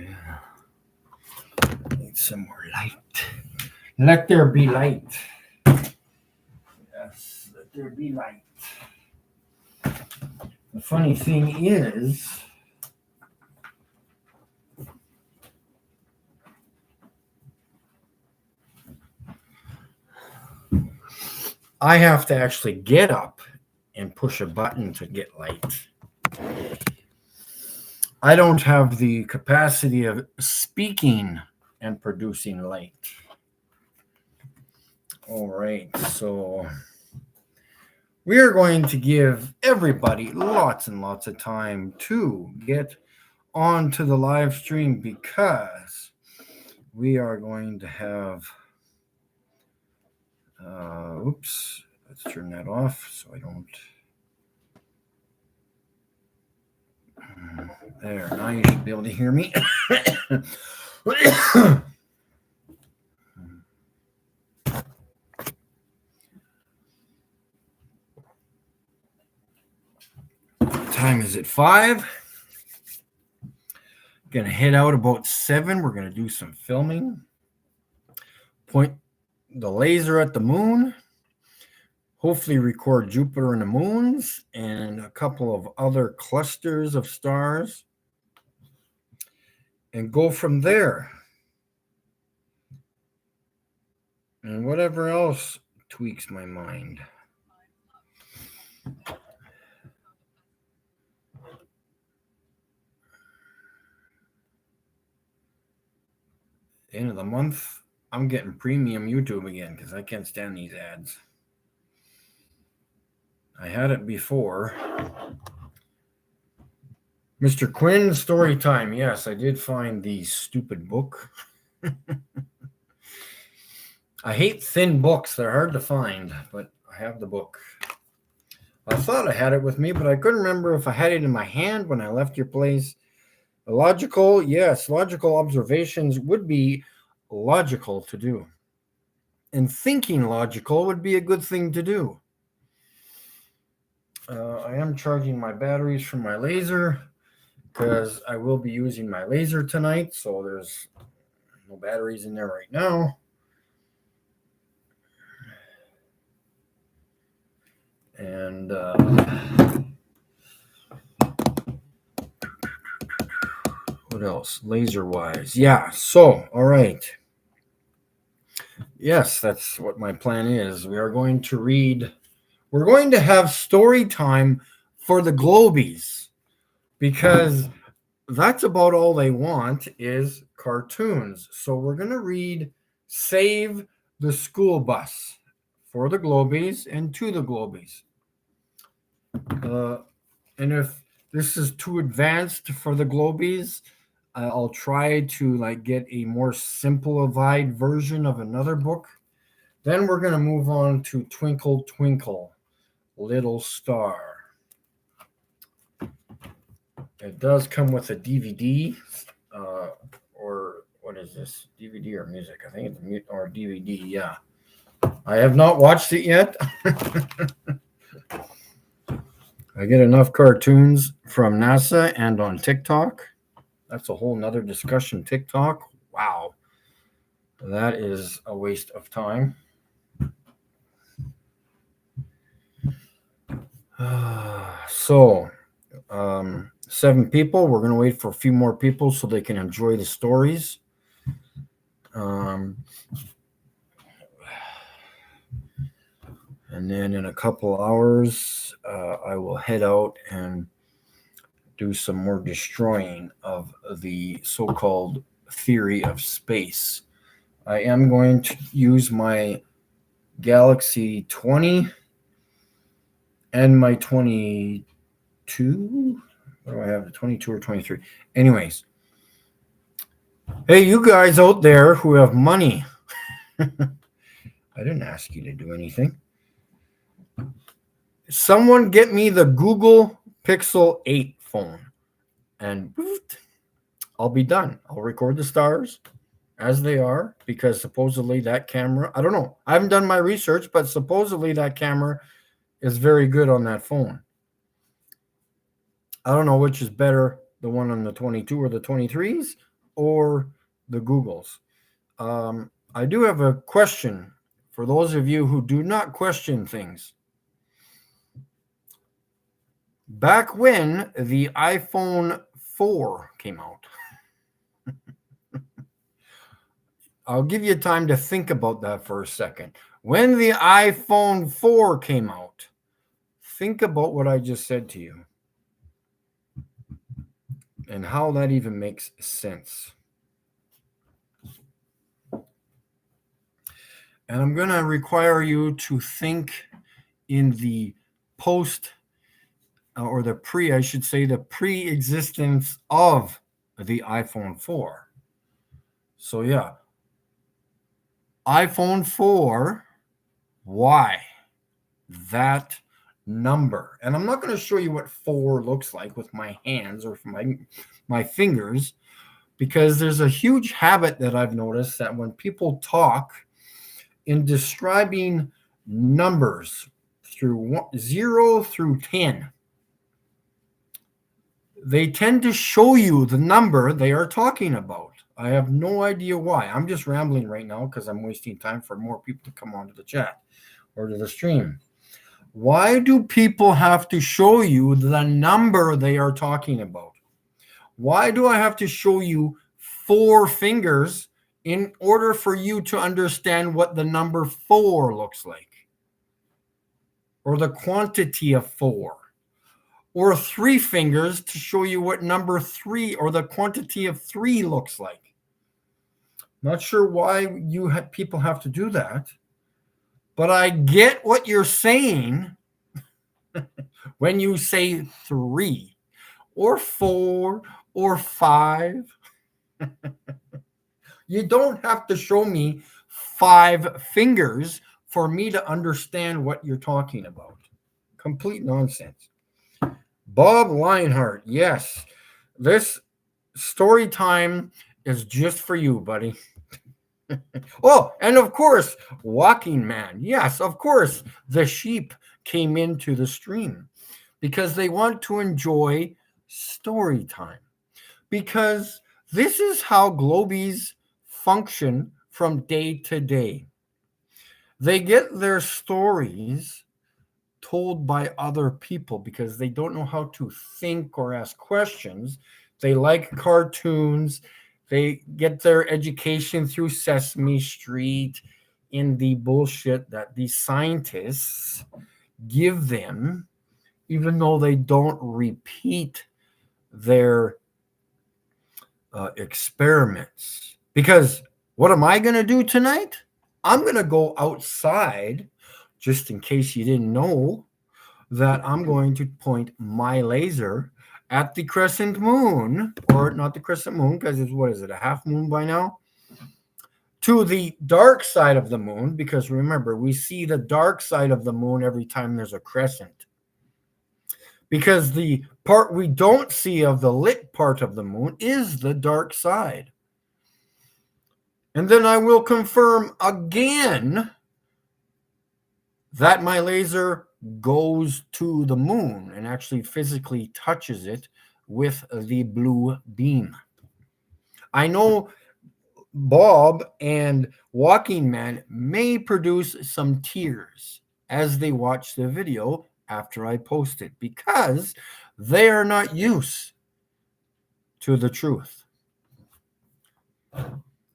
Yeah. Need some more light. Let there be light. Yes, let there be light. The funny thing is, I have to actually get up and push a button to get light. I don't have the capacity of speaking and producing light. All right, so we are going to give everybody lots and lots of time to get onto the live stream because we are going to have oops, let's turn that off so I don't. There, now you should be able to hear me. Time is at 5. Gonna head out about 7. We're gonna do some filming. Point the laser at the moon. Hopefully record Jupiter and the moons and a couple of other clusters of stars. And go from there. And whatever else tweaks my mind. End of the month, I'm getting premium YouTube again because I can't stand these ads. I had it before. Mr. Quinn, story time. Yes, I did find the stupid book. I hate thin books. They're hard to find, but I have the book. I thought I had it with me, but I couldn't remember if I had it in my hand when I left your place. Logical, yes, logical observations would be logical to do. And thinking logical would be a good thing to do. I am charging my batteries from my laser because I will be using my laser tonight, so there's no batteries in there right now. And what else? Laser wise. Yeah. So, all right. Yes, that's what my plan is. We're going to have story time for the Globies because that's about all they want is cartoons. So we're going to read Save the School Bus for the Globies and to the Globies. And if this is too advanced for the Globies, I'll try to get a more simplified version of another book. Then we're going to move on to Twinkle Twinkle Little Star. It does come with a DVD, or what is this? DVD or music? I think it's or DVD. Yeah, I have not watched it yet. I get enough cartoons from NASA and on TikTok. That's a whole nother discussion. TikTok, wow, that is a waste of time. So, 7 people. We're going to wait for a few more people so they can enjoy the stories. And then in a couple hours, I will head out and do some more destroying of the so-called theory of space. I am going to use my Galaxy 20 and my 22. What do I have? 22 or 23? Anyways. Hey, you guys out there who have money. I didn't ask you to do anything. Someone get me the Google Pixel 8 phone and I'll be done. I'll record the stars as they are because supposedly that camera, I don't know. I haven't done my research, but supposedly that camera is very good on that phone. I don't know which is better, the one on the 22 or the 23s or the Googles. I do have a question for those of you who do not question things. Back when the iPhone 4 came out, I'll give you time to think about that for a second. When the iPhone 4 came out, think about what I just said to you and how that even makes sense. And I'm going to require you to think in the post or the pre-existence of the iPhone 4. So yeah, iPhone 4, why that number? And I'm not going to show you what 4 looks like with my hands or my fingers, because there's a huge habit that I've noticed that when people talk in describing numbers through 0 through 10, they tend to show you the number they are talking about. I have no idea why. I'm just rambling right now because I'm wasting time for more people to come onto the chat or to the stream. Why do people have to show you the number they are talking about? Why do I have to show you 4 fingers in order for you to understand what the number 4 looks like? Or the quantity of 4? Or 3 fingers to show you what number 3 or the quantity of 3 looks like? Not sure why people have to do that, but I get what you're saying when you say 3 or 4 or 5. You don't have to show me 5 fingers for me to understand what you're talking about. Complete nonsense. Bob Lionheart, yes, this story time is just for you, buddy. Oh, and of course, Walking Man. Yes, of course, the sheep came into the stream because they want to enjoy story time. Because this is how Globies function from day to day. They get their stories told by other people because they don't know how to think or ask questions. They like cartoons. They get their education through Sesame Street in the bullshit that the scientists give them, even though they don't repeat their experiments. Because what am I going to do tonight? I'm going to go outside, just in case you didn't know, that I'm going to point my laser at the crescent moon, or not the crescent moon, because it's, what is it, a half moon by now? To the dark side of the moon, because remember, we see the dark side of the moon every time there's a crescent. Because the part we don't see of the lit part of the moon is the dark side. And then I will confirm again that my laser goes to the moon and actually physically touches it with the blue beam. I know Bob and Walking Man may produce some tears as they watch the video after I post it because they are not used to the truth.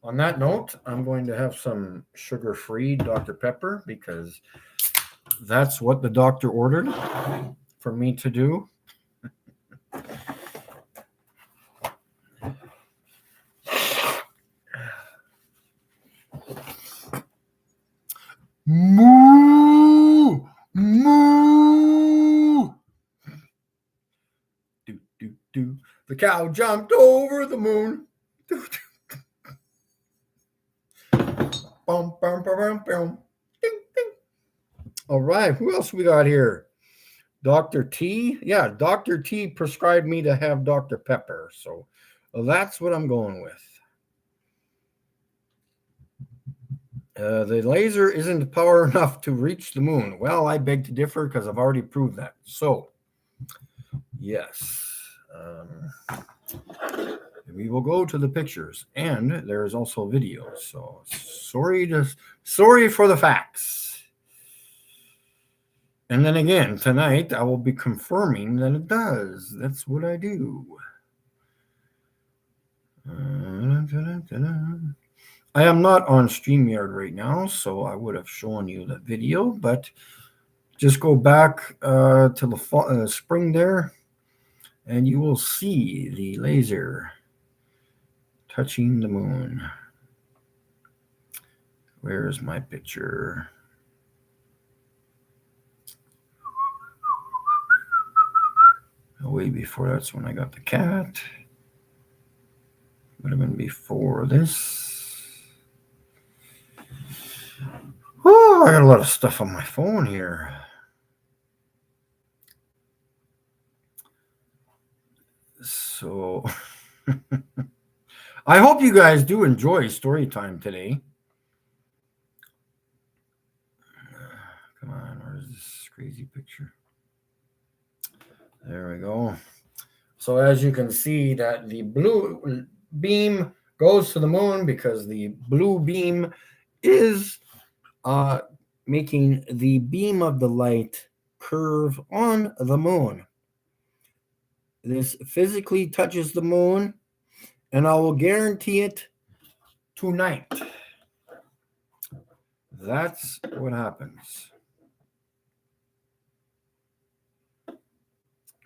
On that note, I'm going to have some sugar-free Dr. Pepper because that's what the doctor ordered for me to do. Moo! Moo! Do, do, do. The cow jumped over the moon. Do, do. Bum, bum, bum, bum, bum. Ding, ding. All right, who else we got here? Dr. T? Yeah, Dr. T prescribed me to have Dr. Pepper, so that's what I'm going with. The laser isn't power enough to reach the moon. Well, I beg to differ because I've already proved that. So, yes. We will go to the pictures, and there is also videos. So sorry for the facts. And then again, tonight I will be confirming that it does. That's what I do. I am not on StreamYard right now, so I would have shown you the video, but just go back to the fall, spring there, and you will see the laser touching the moon. Where's my picture? Way before that's when I got the cat. Would have been before this. Oh, I got a lot of stuff on my phone here. So I hope you guys do enjoy story time today. Come on, where's this crazy picture? There we go. So as you can see that the blue beam goes to the moon because the blue beam is making the beam of the light curve on the moon. This physically touches the moon, and I will guarantee it tonight. That's what happens.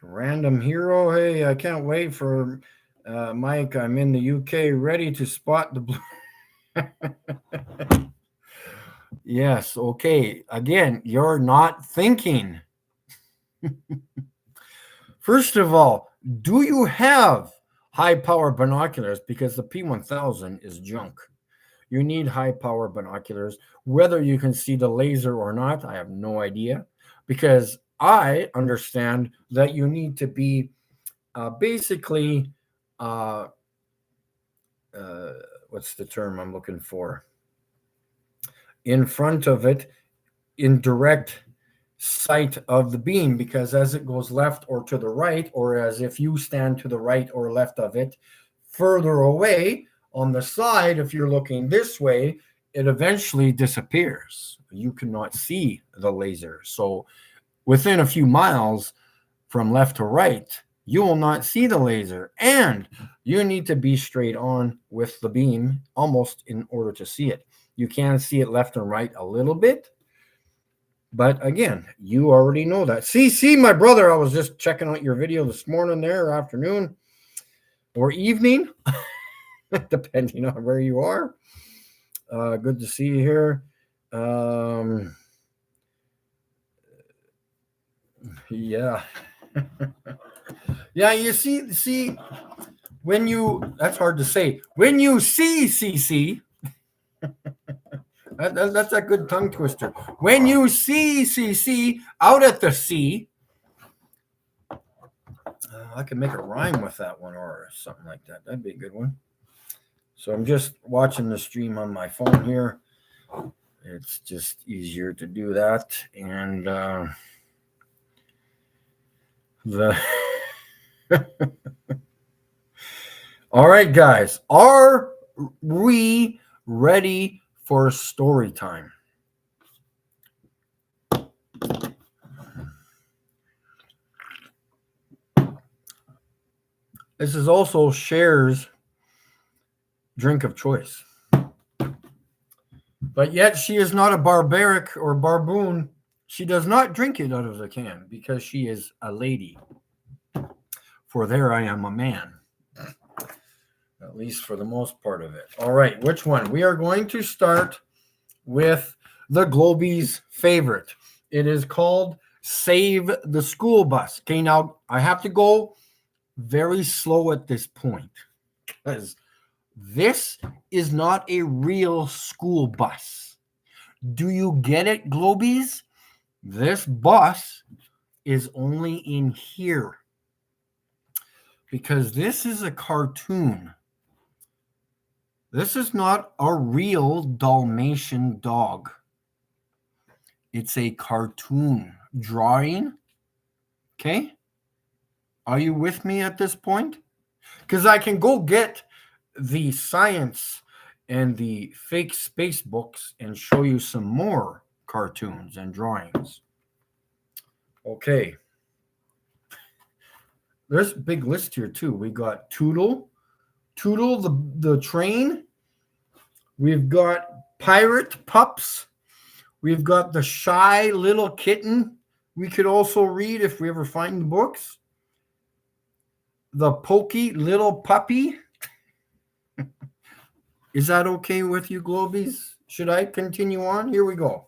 Random hero. Hey, I can't wait for Mike. I'm in the UK, ready to spot the blue. Yes, okay. Again, you're not thinking. First of all, do you have high power binoculars? Because the P1000 is junk. You need high power binoculars. Whether you can see the laser or not, I have no idea. Because I understand that you need to be basically, what's the term I'm looking for? In front of it, in direct sight of the beam, because as it goes left or to the right, or as if you stand to the right or left of it, further away on the side, if you're looking this way, it eventually disappears. You cannot see the laser. So within a few miles from left to right, you will not see the laser, and you need to be straight on with the beam almost in order to see it. You can see it left and right a little bit, but again, you already know that. See, my brother, I was just checking out your video this morning there, afternoon or evening, depending on where you are. Good to see you here. Yeah. Yeah, you see, when you, that's hard to say. When you see CC, that's a good tongue twister. When you see CC out at the sea, I can make a rhyme with that one or something like that. That'd be a good one. So I'm just watching the stream on my phone here. It's just easier to do that. And all right, guys, are we ready for story time? This is also Cher's drink of choice. But yet she is not a barbaric or barboon. She does not drink it out of the can because she is a lady. For there I am a man. At least for the most part of it. All right, which one? We are going to start with the Globie's favorite. It is called Save the School Bus. Okay, now I have to go very slow at this point because this is not a real school bus. Do you get it, Globies? This bus is only in here because this is a cartoon. This is not a real Dalmatian dog. It's a cartoon drawing. Okay? Are you with me at this point? because I can go get the science and the fake space books and show you some more cartoons and drawings. Okay. There's a big list here too. We got Toodle the train. We've got Pirate Pups. We've got The Shy Little Kitten. We could also read if we ever find the books. The Pokey Little Puppy. Is that okay with you, Globies? Should I continue on? Here we go.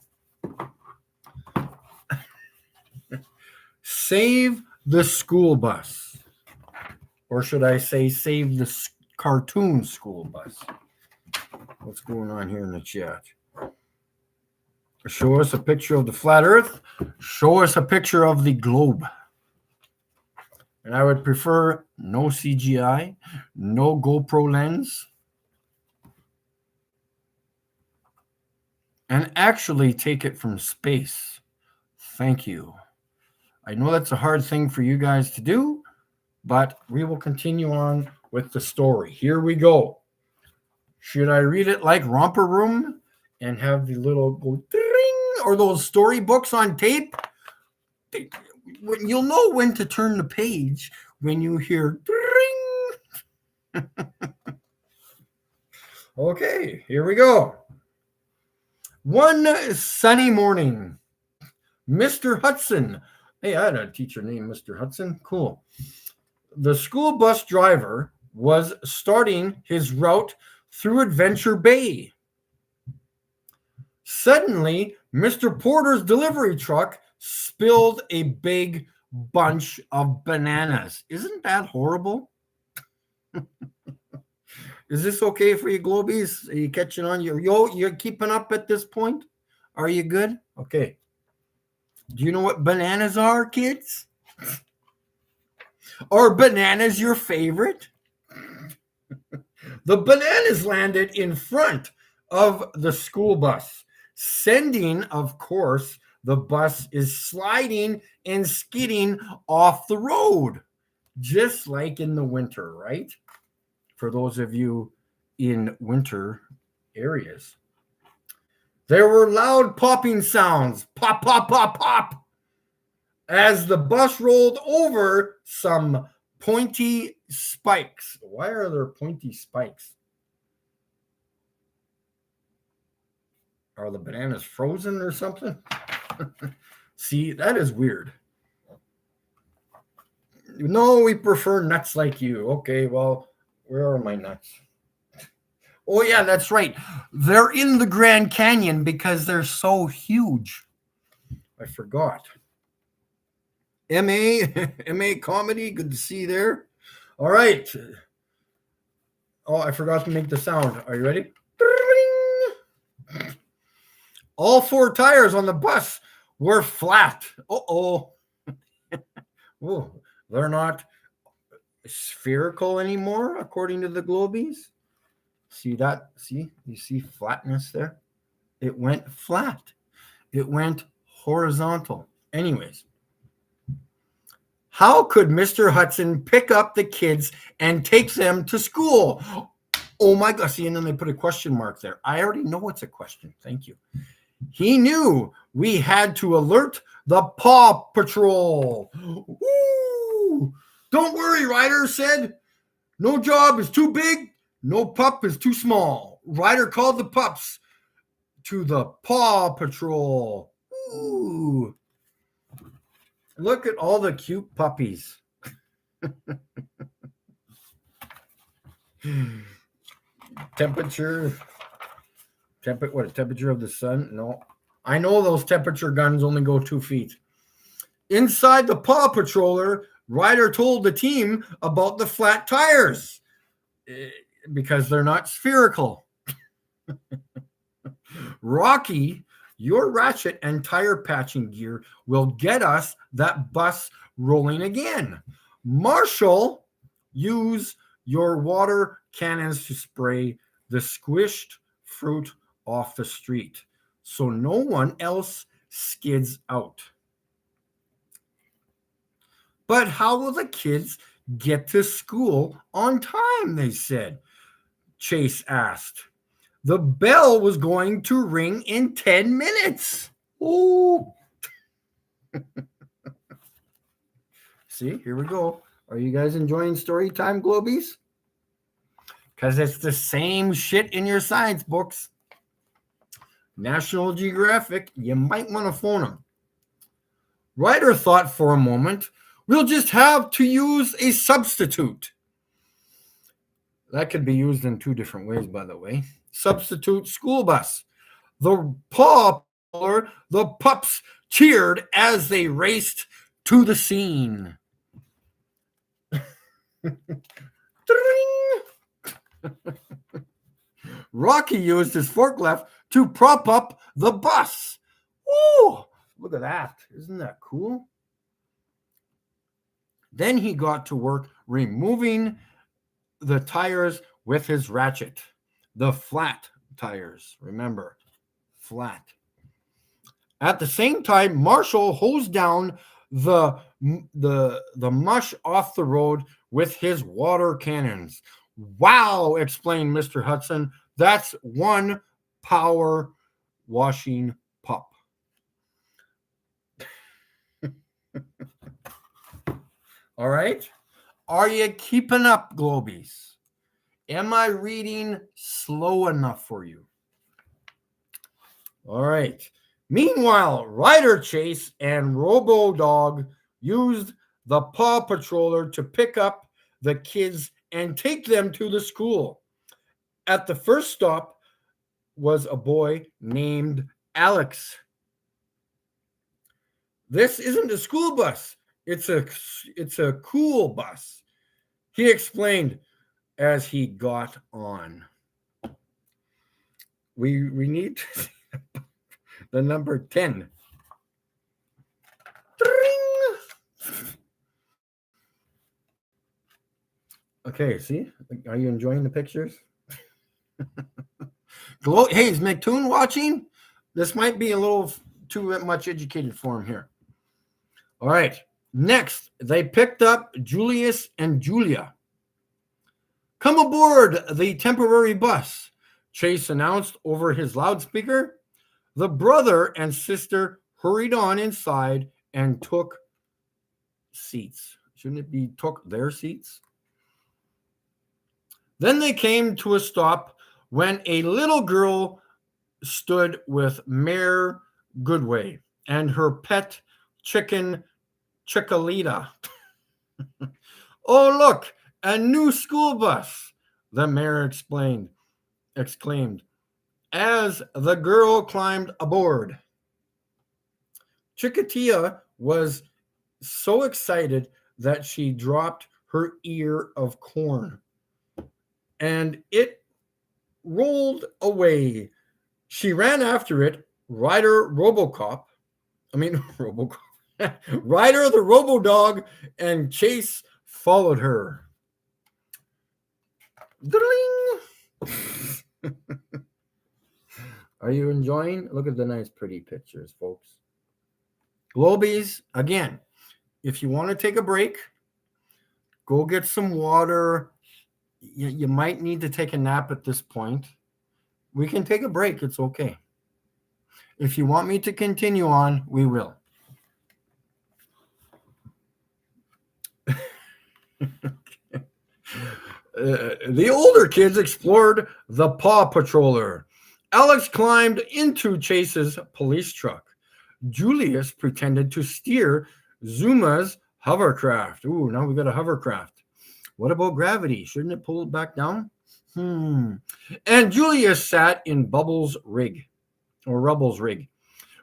Save the School Bus. Or should I say save the cartoon school bus? What's going on here in the chat? Show us a picture of the flat earth. Show us a picture of the globe. And I would prefer no CGI, no GoPro lens. And actually take it from space. Thank you. I know that's a hard thing for you guys to do, but we will continue on with the story. Here we go. Should I read it like Romper Room and have the little go ding, or those storybooks on tape? You'll know when to turn the page when you hear ding. Okay, here we go. One sunny morning, Mr. Hudson. Hey, I had a teacher named Mr. Hudson. Cool. The school bus driver was starting his route through Adventure Bay. Suddenly, Mr. Porter's delivery truck spilled a big bunch of bananas. Isn't that horrible? Is this okay for you, Globies? Are you catching on? You're keeping up at this point? Are you good? Okay. Do you know what bananas are, kids? Are bananas your favorite? The bananas landed in front of the school bus, sending, of course, the bus is sliding and skidding off the road, just like in the winter, right? For those of you in winter areas. There were loud popping sounds, pop, pop, pop, pop, as the bus rolled over some pointy spikes. Why are there pointy spikes? Are the bananas frozen or something? See, that is weird. No, we prefer nuts like you. Okay, well, where are my nuts? Oh, yeah, that's right. They're in the Grand Canyon because they're so huge. I forgot. MA comedy. Good to see you there. All right. Oh, I forgot to make the sound. Are you ready? All four tires on the bus were flat. Uh-oh. Oh, they're not spherical anymore, according to the Globies. See that? See? You see flatness there? It went flat. It went horizontal. Anyways. How could Mr. Hudson pick up the kids and take them to school? Oh my gosh. See, and then they put a question mark there. I already know it's a question. Thank you. He knew we had to alert the Paw Patrol. Ooh. Don't worry, Ryder said. No job is too big. No pup is too small. Ryder called the pups to the Paw Patrol. Ooh. Look at all the cute puppies. Temperature of the sun? No. I know those temperature guns only go 2 feet. Inside the Paw Patroller, Ryder told the team about the flat tires because they're not spherical. Rocky, your ratchet and tire patching gear will get us that bus rolling again. Marshall, use your water cannons to spray the squished fruit off the street so no one else skids out. But how will the kids get to school on time, they said. Chase asked. The bell was going to ring in 10 minutes. Oh. See, here we go. Are you guys enjoying story time, Globies? Because it's the same shit in your science books. National Geographic, you might want to phone them. Ryder thought for a moment, we'll just have to use a substitute. That could be used in two different ways, by the way. Substitute school bus. The paw puller, the pups cheered as they raced to the scene. Rocky used his forklift to prop up the bus. Woo! Look at that. Isn't that cool? Then he got to work removing the tires with his ratchet. The flat tires. Remember, flat. At the same time, Marshall hosed down the mush off the road with his water cannons. Wow, explained Mr. Hudson. That's one power washing pup. All right. Are you keeping up, Globies? Am I reading slow enough for you? All right. Meanwhile, Ryder Chase and Robo Dog used the Paw Patroller to pick up the kids and take them to the school. At the first stop was a boy named Alex. This isn't a school bus. It's a cool bus, he explained as he got on. We need to see the number 10. Okay, see? Are you enjoying the pictures? Hey, is McToon watching? This might be a little too much educated for him here. All right. Next, they picked up Julius and Julia. Come aboard the temporary bus, Chase announced over his loudspeaker. The brother and sister hurried on inside and took seats. Shouldn't it be took their seats? Then they came to a stop when a little girl stood with Mare Goodway and her pet chicken, Chickalita. Oh, look, a new school bus, the mayor exclaimed, as the girl climbed aboard. Chickatia was so excited that she dropped her ear of corn, and it rolled away. She ran after it, Ryder Robocop, Ryder the Robo-Dog, and Chase followed her. Are you enjoying? Look at the nice, pretty pictures, folks. Globies, again, if you want to take a break, go get some water. You might need to take a nap at this point. We can take a break. It's okay. If you want me to continue on, we will. The older kids explored the Paw Patroller. Alex climbed into Chase's police truck. Julius pretended to steer Zuma's hovercraft. Ooh, now we got a hovercraft. What about gravity? Shouldn't it pull it back down? And Julius sat in Rubble's rig.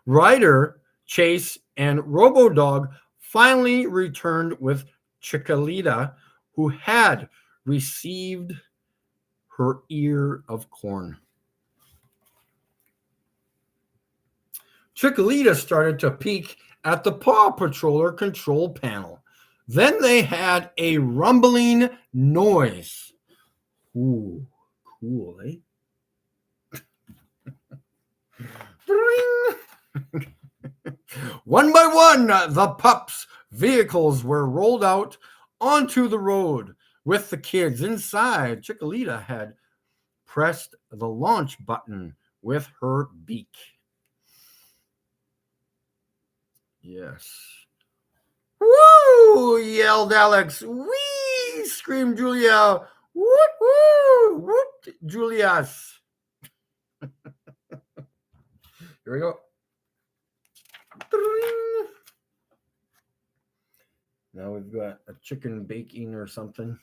Ryder, Chase, and Robo-Dog finally returned with Chickalita, who had received her ear of corn. Chickalita started to peek at the Paw Patroller control panel. Then they had a rumbling noise. Ooh, cool, eh? One by one, the pups' vehicles were rolled out onto the road with the kids inside. Chiquilita had pressed the launch button with her beak. Yes. Woo! Yelled Alex. Wee! Screamed Julia. Woot woo! Woot! Julius. Here we go. Now we've got a chicken baking or something.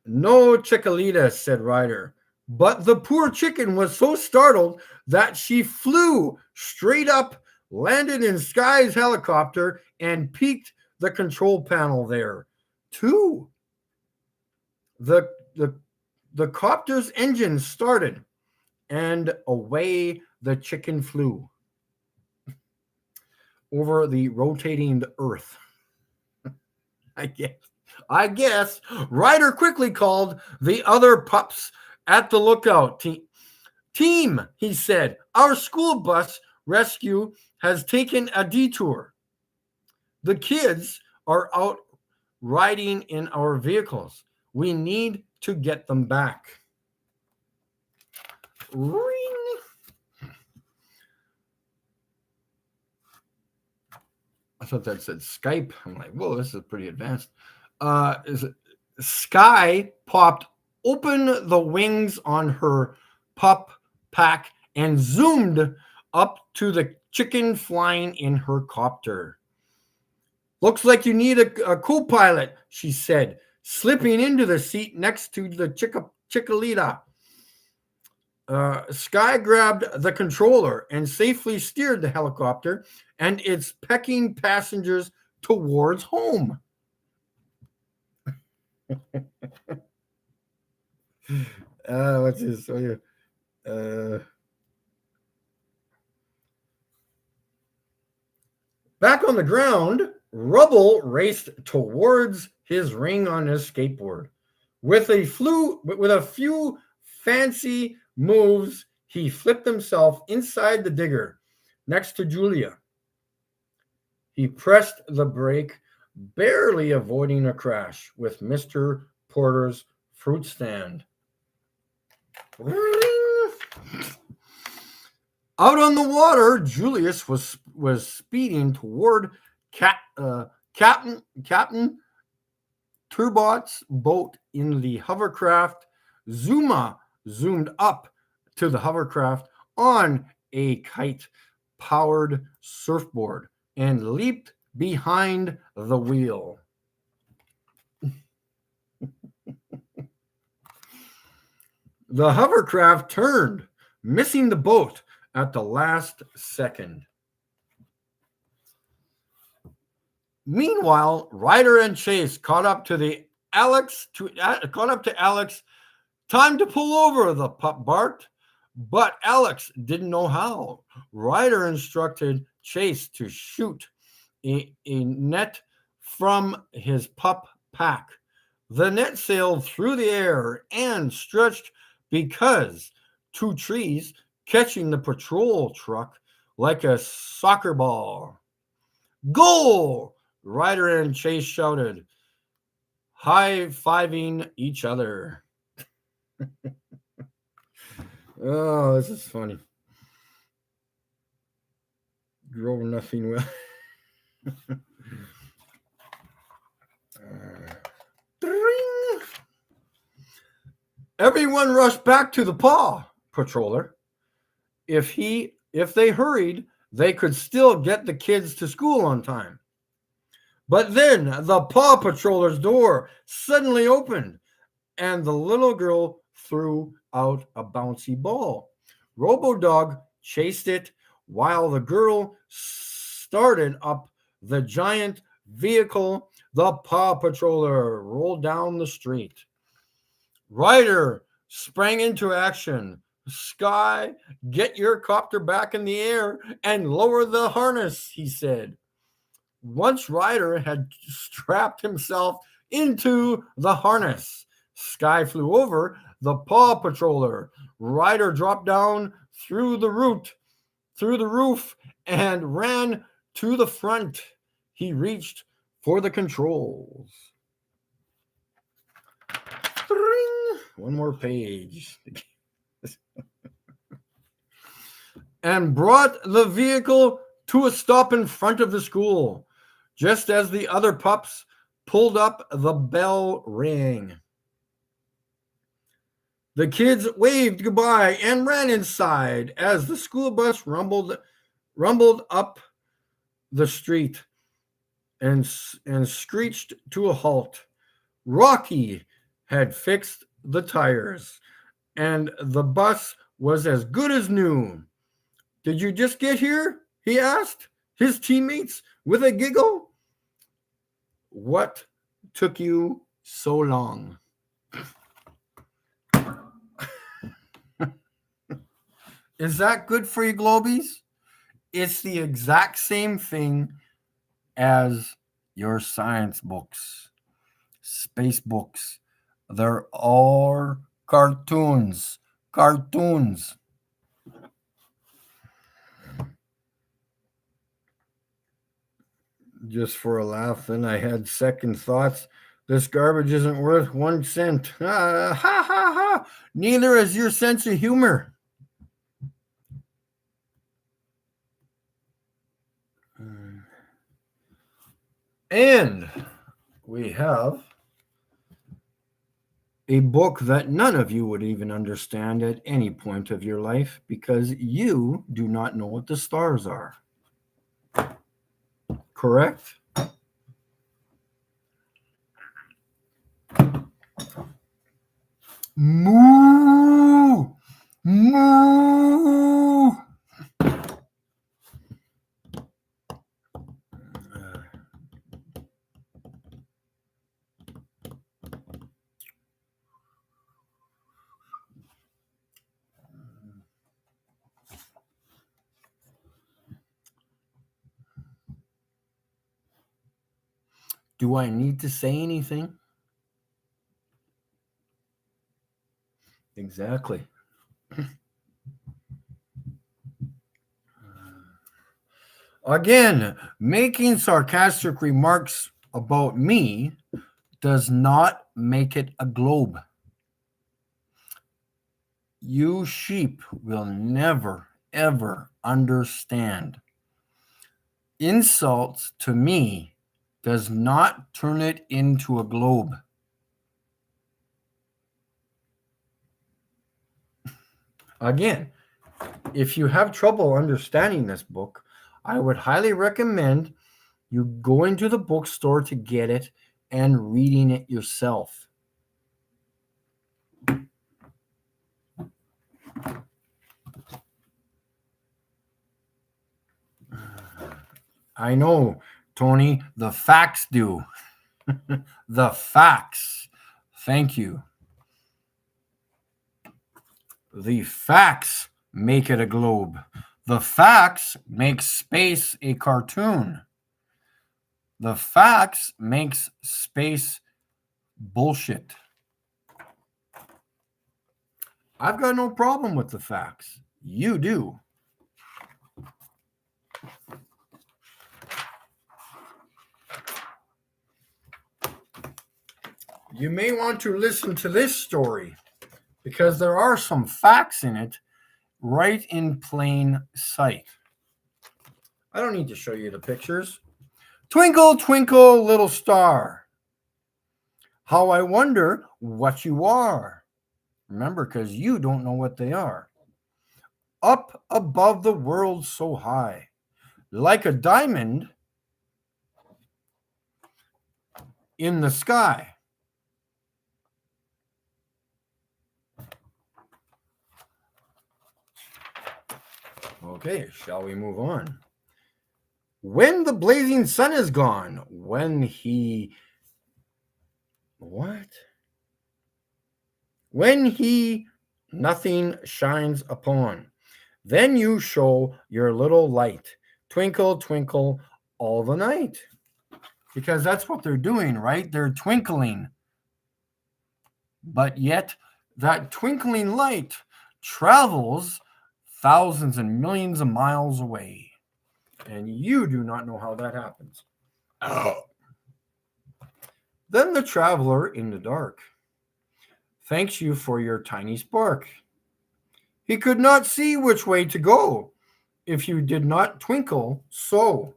No, Chiquilita, said Ryder. But the poor chicken was so startled that she flew straight up, landed in Sky's helicopter, and peeked the control panel there, too. The copter's engine started, and away the chicken flew over the rotating Earth. I guess Ryder quickly called the other pups at the lookout team, he said. Our school bus rescue has taken a detour. The kids are out riding in our vehicles. We need to get them back. Ring. I thought that said Skype. I'm like, whoa, this is pretty advanced. Sky popped open the wings on her pup pack and zoomed up to the chicken flying in her copter. Looks like you need a co-pilot, she said, slipping into the seat next to the Chiquilita. Sky grabbed the controller and safely steered the helicopter and its pecking passengers towards home. What's this? Back on the ground, Rubble raced towards his ring on his skateboard. With a few fancy moves, he flipped himself inside the digger next to Julia. He pressed the brake, barely avoiding a crash with Mr. Porter's fruit stand. Out on the water, Julius was speeding toward Captain Turbot's boat in the hovercraft. Zuma zoomed up to the hovercraft on a kite-powered surfboard and leaped behind the wheel. The hovercraft turned, missing the boat at the last second. Meanwhile, Ryder and Chase caught up to Alex. Time to pull over, the pup barked, but Alex didn't know how. Ryder instructed Chase to shoot a net from his pup pack. The net sailed through the air and stretched because two trees, catching the patrol truck like a soccer ball. Goal! Ryder and Chase shouted, high-fiving each other. Oh, this is funny. Grow nothing well. Everyone rushed back to the paw patroller. If they hurried, they could still get the kids to school on time. But then the paw patroller's door suddenly opened, and the little girl threw out a bouncy ball. Robo-Dog chased it while the girl started up the giant vehicle. The paw patroller rolled down the street. Ryder sprang into action. Sky, get your copter back in the air and lower the harness, he said. Once Ryder had strapped himself into the harness, Sky flew over the paw patroller. Ryder dropped down through the roof and ran to the front. He reached for the controls. One more page. And brought the vehicle to a stop in front of the school. Just as the other pups pulled up, the bell rang. The kids waved goodbye and ran inside as the school bus rumbled up the street and screeched to a halt. Rocky had fixed the tires, and the bus was as good as new. Did you just get here? He asked his teammates with a giggle. What took you so long? Is that good for you, Globies? It's the exact same thing as your science books, space books. They're all cartoons. Cartoons. Just for a laugh, then I had second thoughts. This garbage isn't worth 1 cent. Ha ha ha. Neither is your sense of humor. And we have a book that none of you would even understand at any point of your life because you do not know what the stars are. Correct? Moo! Moo! Do I need to say anything? Exactly. Again, making sarcastic remarks about me does not make it a globe. You sheep will never, ever understand. Insults to me does not turn it into a globe. Again, if you have trouble understanding this book, I would highly recommend you go into the bookstore to get it and reading it yourself. I know, Tony, the facts do. The facts. Thank you. The facts make it a globe. The facts make space a cartoon. The facts makes space bullshit. I've got no problem with the facts. You do. You may want to listen to this story because there are some facts in it right in plain sight. I don't need to show you the pictures. Twinkle, twinkle, little star. How I wonder what you are. Remember, because you don't know what they are. Up above the world so high, like a diamond in the sky. Okay, shall we move on? When the blazing sun is gone, when he... What? When he nothing shines upon, then you show your little light. Twinkle, twinkle all the night. Because that's what they're doing, right? They're twinkling. But yet, that twinkling light travels thousands and millions of miles away. And you do not know how that happens. Oh. Then the traveler in the dark thanks you for your tiny spark. He could not see which way to go if you did not twinkle so.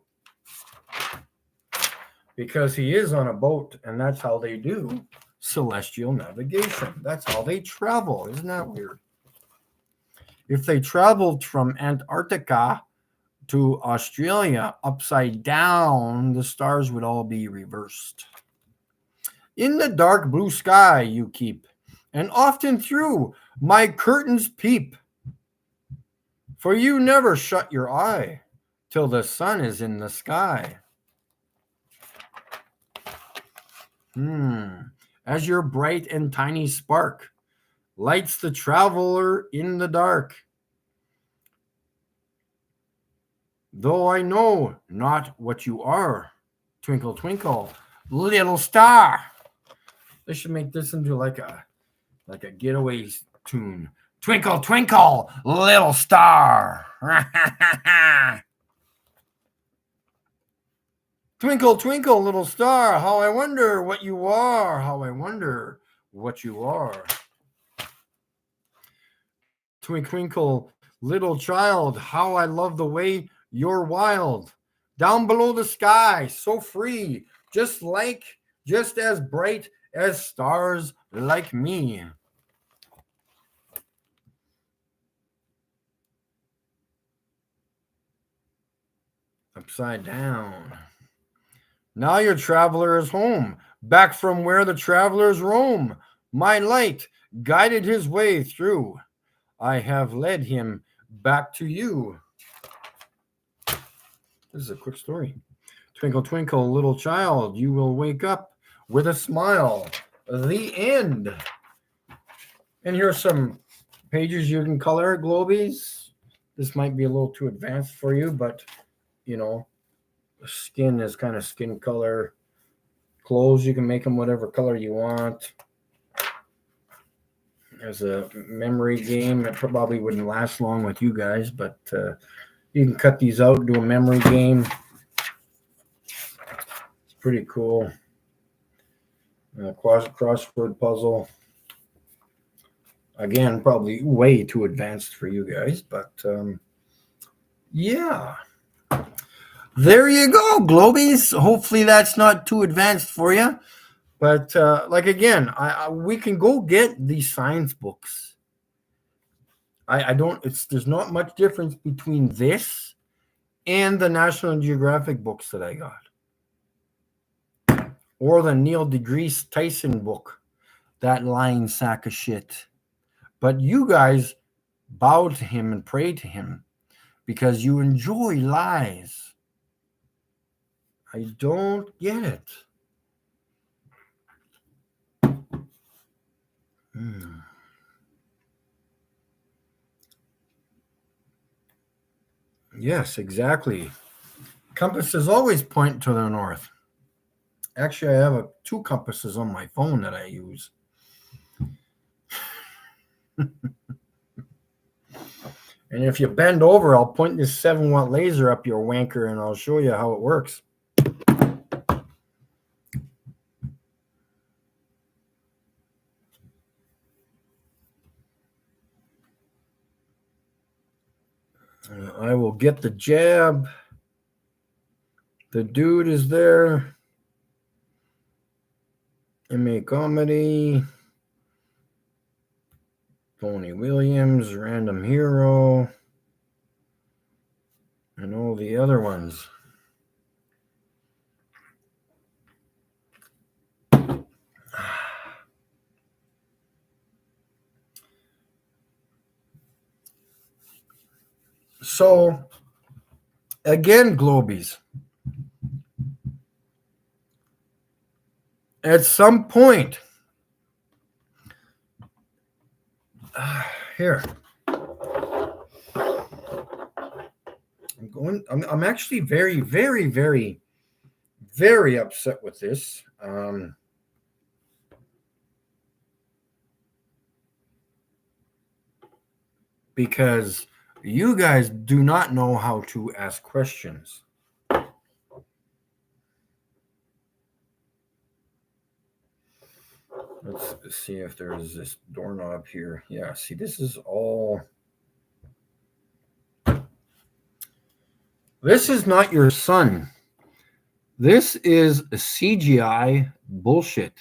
Because he is on a boat, and that's how they do celestial navigation. That's how they travel. Isn't that weird? If they traveled from Antarctica to Australia upside down, the stars would all be reversed. In the dark blue sky you keep, and often through my curtains peep. For you never shut your eye till the sun is in the sky. As your bright and tiny spark lights the traveler in the dark. Though I know not what you are, twinkle, twinkle, little star. They should make this into like a getaway tune. Twinkle, twinkle, little star. Twinkle, twinkle, little star, how I wonder what you are, how I wonder what you are. Twinkle, twinkle, little child, how I love the way you're wild. Down below the sky, so free, just as bright as stars like me. Upside down. Now your traveler is home, back from where the travelers roam. My light guided his way through. I have led him back to you. This is a quick story. Twinkle, twinkle, little child, you will wake up with a smile. The end. And here's some pages you can color, Globies. This might be a little too advanced for you, but, skin is kind of skin color. Clothes, you can make them whatever color you want. There's a memory game. It probably wouldn't last long with you guys, but you can cut these out and do a memory game. It's pretty cool. Crossword puzzle. Again, probably way too advanced for you guys, but yeah. There you go, Globies. Hopefully that's not too advanced for you. But again, we can go get these science books. There's not much difference between this and the National Geographic books that I got. Or the Neil deGrasse Tyson book, that lying sack of shit. But you guys bow to him and pray to him because you enjoy lies. I don't get it. Yes, exactly. Compasses always point to the north. Actually, I have two compasses on my phone that I use. And if you bend over, I'll point this 7-watt laser up your wanker and I'll show you how it works. I will get the jab. The dude is there. MA Comedy. Tony Williams, Random Hero. And all the other ones. So, again, Globies. At some point, here. I'm actually very, very, very, very upset with this. Because you guys do not know how to ask questions. Let's see if there's this doorknob here. Yeah, see, this is all. This is not your son. This is CGI bullshit.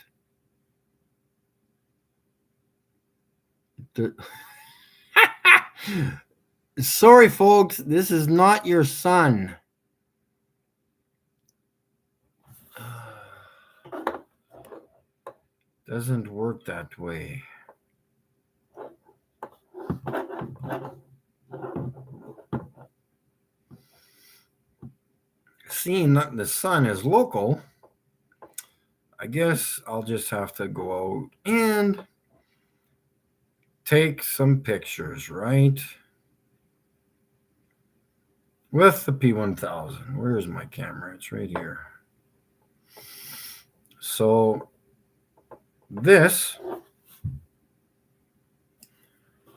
Sorry, folks, this is not your son. Doesn't work that way. Seeing that the son is local, I guess I'll just have to go out and take some pictures, right? With the P1000. Where's my camera? It's right here. So this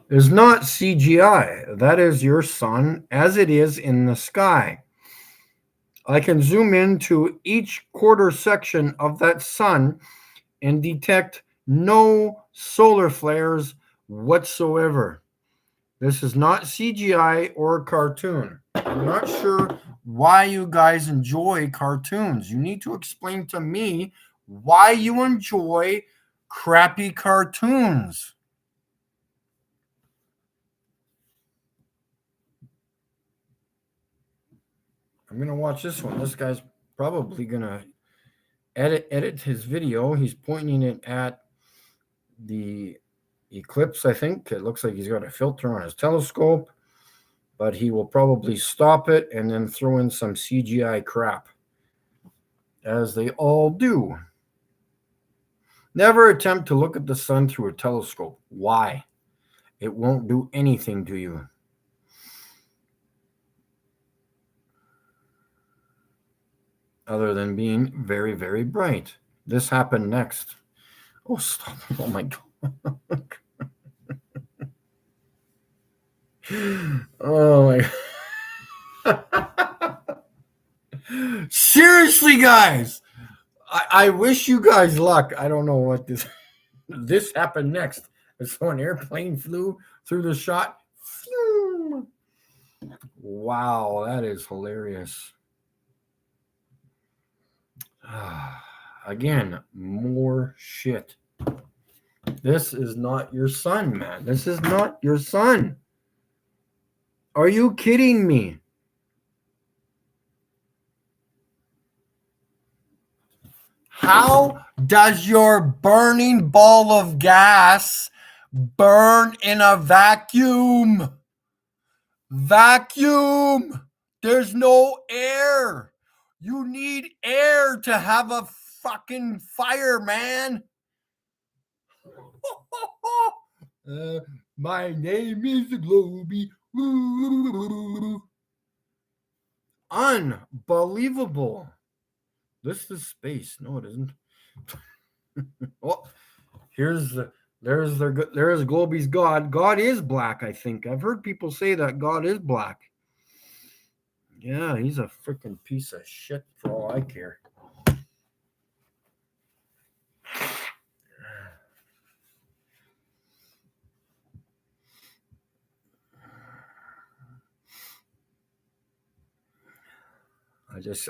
is not CGI. That is your sun as it is in the sky. I can zoom into each quarter section of that sun and detect no solar flares whatsoever. This is not CGI or a cartoon. I'm not sure why you guys enjoy cartoons. You need to explain to me why you enjoy crappy cartoons. I'm going to watch this one. This guy's probably going to edit his video. He's pointing it at the eclipse, I think. It looks like he's got a filter on his telescope, but he will probably stop it and then throw in some CGI crap, as they all do. Never attempt to look at the sun through a telescope. Why? It won't do anything to you. Other than being very, very bright. This happened next. Oh, stop. Oh, my God. Oh, my God. Seriously, guys. I wish you guys luck. I don't know what this happened next. So an airplane flew through the shot. Phew. Wow, that is hilarious. Again, more shit. This is not your son, man. This is not your son. Are you kidding me? How does your burning ball of gas burn in a vacuum? Vacuum! There's no air. You need air to have a fucking fire, man. My name is Globie. Unbelievable. This is space. No, it isn't. Oh, there's Globie's God. God is black, I think. I've heard people say that God is black. Yeah, he's a freaking piece of shit for all I care.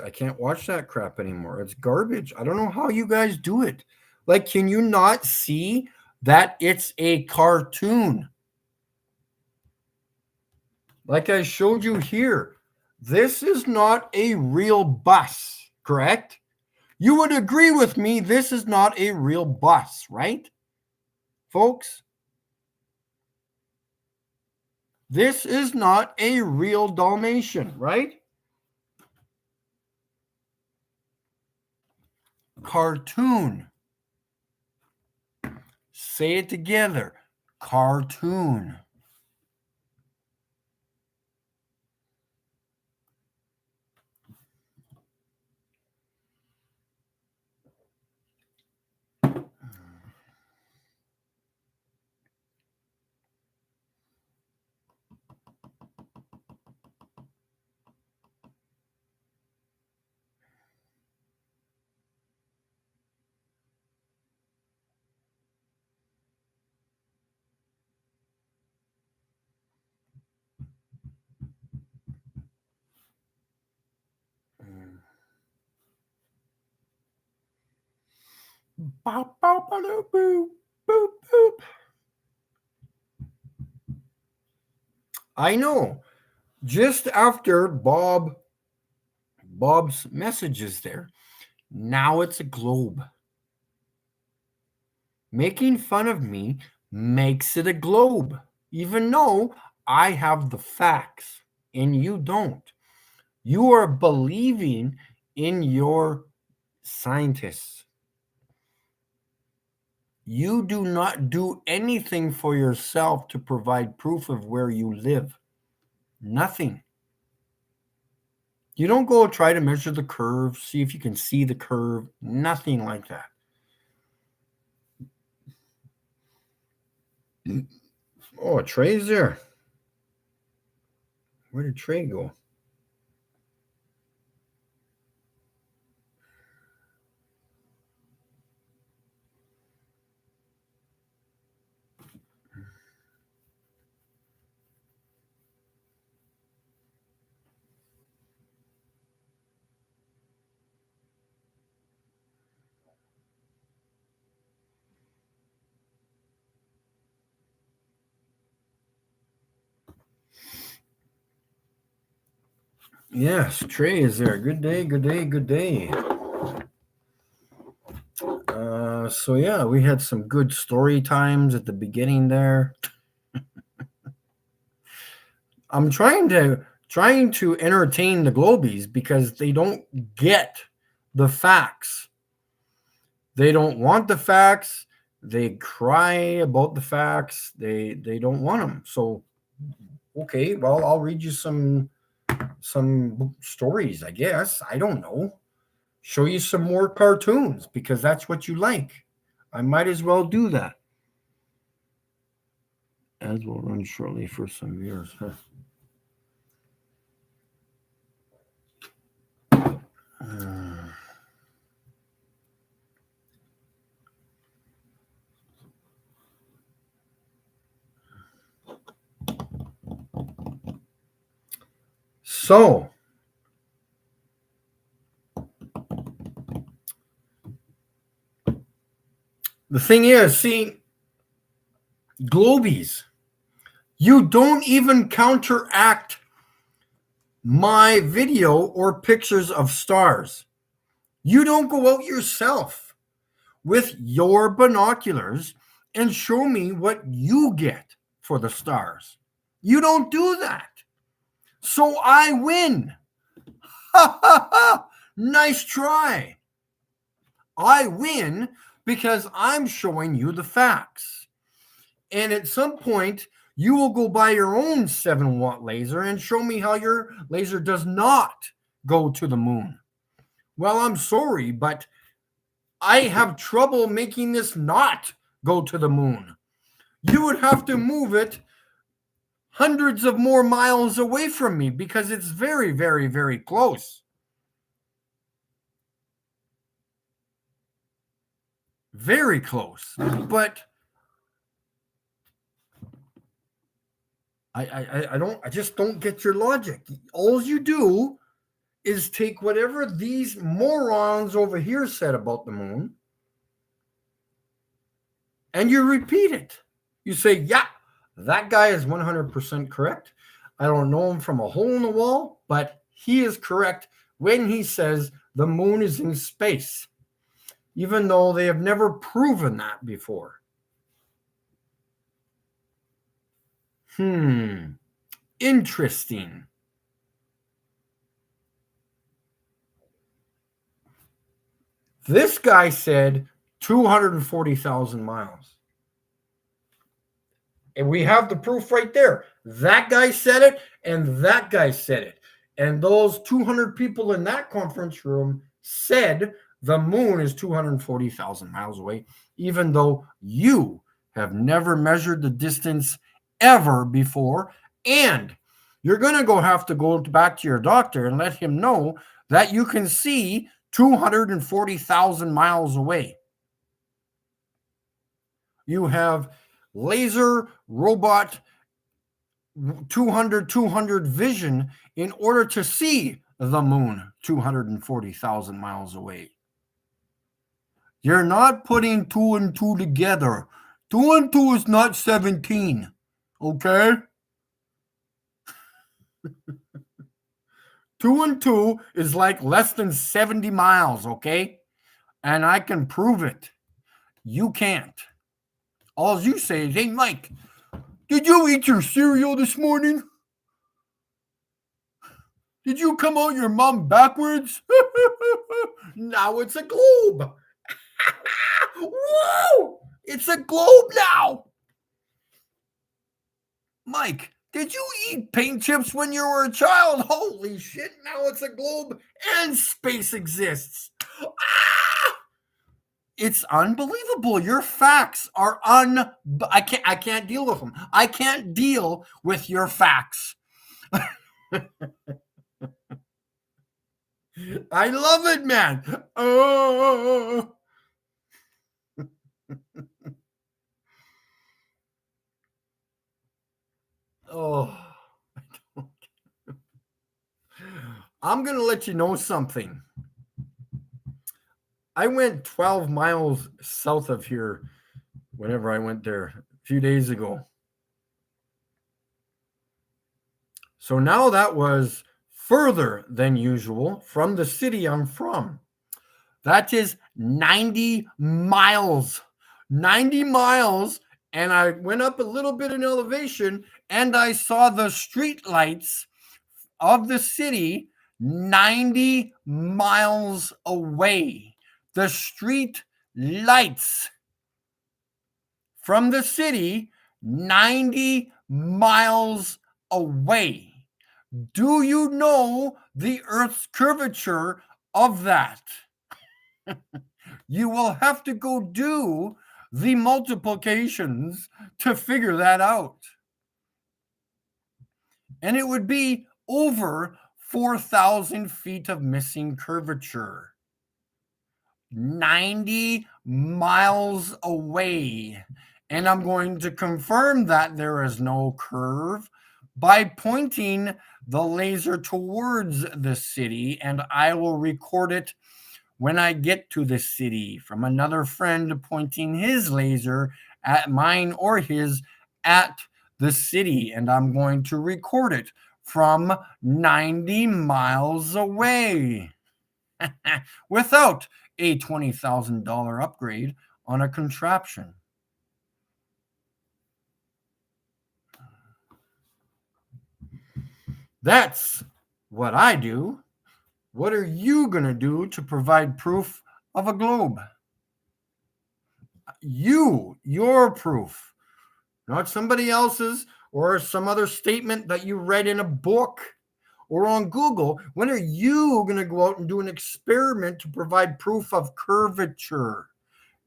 I can't watch that crap anymore. It's garbage. I don't know how you guys do it. Like, can you not see that it's a cartoon? Like I showed you here, this is not a real bus, correct? You would agree with me, this is not a real bus, right, folks? This is not a real Dalmatian, right? Cartoon. Say it together. Cartoon. Boop, boop, boop, boop, boop, boop. I know. Just after Bob's messages there, now it's a globe. Making fun of me makes it a globe, even though I have the facts and you don't. You are believing in your scientists. You do not do anything for yourself to provide proof of where you live. Nothing. You don't go try to measure the curve, see if you can see the curve, nothing like that. Oh, Trey's there. Where did Trey go? Yes, Trey is there. Good day, good day, good day. So yeah, we had some good story times at the beginning there. I'm trying to entertain the Globies because they don't get the facts. They don't want the facts. They cry about the facts. They don't want them. So okay, well, I'll read you some stories, I guess. I don't know. Show you some more cartoons because that's what you like. I might as well do that. Ads will run shortly for some years. Huh? So, the thing is, see, Globies, you don't even counteract my video or pictures of stars. You don't go out yourself with your binoculars and show me what you get for the stars. You don't do that. So I win. Ha ha ha. Nice try. I win because I'm showing you the facts. And at some point, you will go buy your own 7-watt laser and show me how your laser does not go to the moon. Well, I'm sorry, but I have trouble making this not go to the moon. You would have to move it hundreds of more miles away from me because it's very, very, very close. Very close. But I just don't get your logic. All you do is take whatever these morons over here said about the moon and you repeat it. You say, yeah, that guy is 100% correct. I don't know him from a hole in the wall, but he is correct when he says the moon is in space, even though they have never proven that before. Interesting. This guy said 240,000 miles. And we have the proof right there. That guy said it, and that guy said it. And those 200 people in that conference room said the moon is 240,000 miles away, even though you have never measured the distance ever before. And you're going to have to go back to your doctor and let him know that you can see 240,000 miles away. You have laser robot 200 vision in order to see the moon 240,000 miles away. You're not putting 2 and 2 together. 2 and 2 is not 17. Okay? 2 and 2 is like less than 70 miles, okay? And I can prove it. You can't. All you say is, hey, Mike, did you eat your cereal this morning? Did you come out your mom backwards? Now it's a globe. Whoa! It's a globe now. Mike, did you eat paint chips when you were a child? Holy shit, now it's a globe and space exists. Ah! It's unbelievable. Your facts are I can't deal with them. I can't deal with your facts. I love it, man. Oh. Oh. I'm going to let you know something. I went 12 miles south of here whenever I went there a few days ago. So now that was further than usual from the city I'm from. That is 90 miles. 90 miles. And I went up a little bit in elevation and I saw the street lights of the city 90 miles away. The street lights from the city 90 miles away. Do you know the Earth's curvature of that? You will have to go do the multiplications to figure that out. And it would be over 4,000 feet of missing curvature. 90 miles away. And I'm going to confirm that there is no curve by pointing the laser towards the city, and I will record it when I get to the city from another friend pointing his laser at mine or his at the city, and I'm going to record it from 90 miles away without a $20,000 upgrade on a contraption. That's what I do. What are you going to do to provide proof of a globe? Your proof, not somebody else's or some other statement that you read in a book or on Google. When are you going to go out and do an experiment to provide proof of curvature?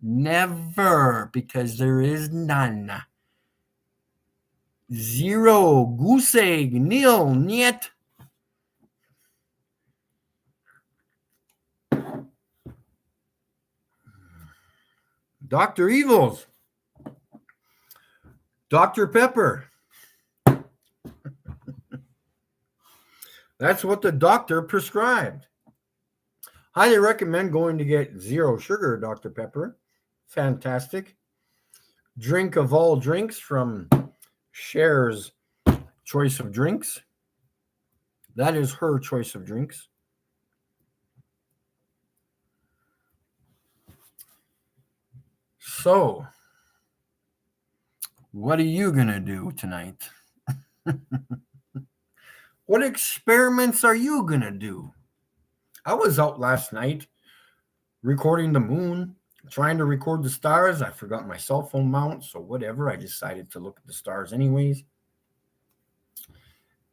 Never, because there is none. Zero, goose egg, nil, niet. Dr. Evils. Dr. Pepper. That's what the doctor prescribed. Highly recommend going to get zero sugar Dr. Pepper. Fantastic. Drink of all drinks from Cher's choice of drinks. That is her choice of drinks. So, what are you going to do tonight? What experiments are you going to do? I was out last night recording the moon, trying to record the stars. I forgot my cell phone mount, so whatever. I decided to look at the stars anyways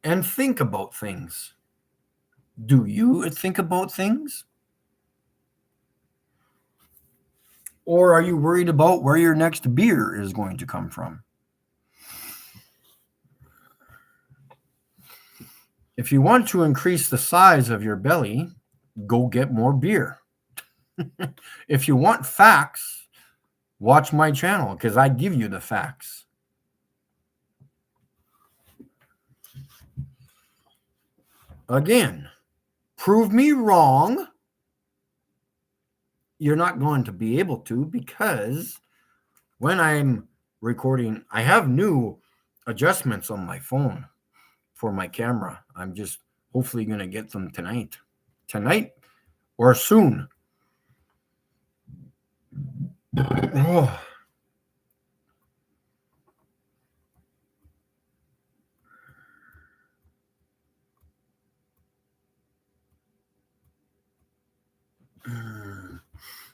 and think about things. Do you think about things? Or are you worried about where your next beer is going to come from? If you want to increase the size of your belly, go get more beer. If you want facts, watch my channel because I give you the facts. Again, prove me wrong you're not going to be able to, because when I'm recording, I have new adjustments on my phone for my camera. I'm just hopefully going to get them tonight or soon. Oh.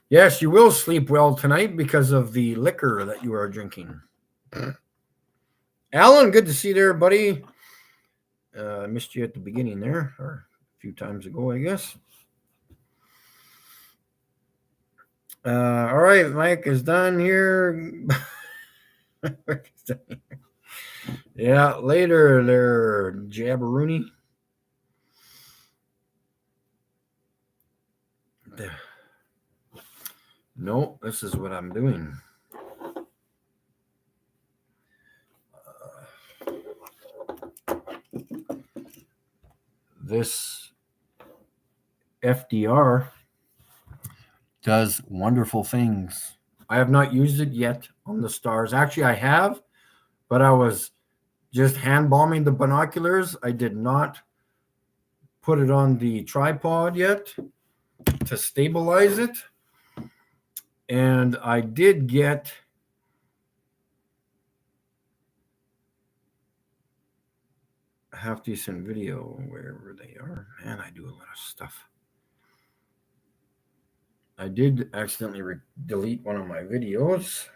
Yes, you will sleep well tonight because of the liquor that you are drinking. Alan, good to see you there, buddy. I missed you at the beginning there, or a few times ago, I guess. All right, Mike is done here. Yeah, later there, Jabberoonie. No, this is what I'm doing. This FDR does wonderful things. I have not used it yet on the stars. Actually, I have, but I was just hand bombing the binoculars. I did not put it on the tripod yet to stabilize it. And I did get half decent video wherever they are. Man, I do a lot of stuff. I did accidentally delete one of my videos.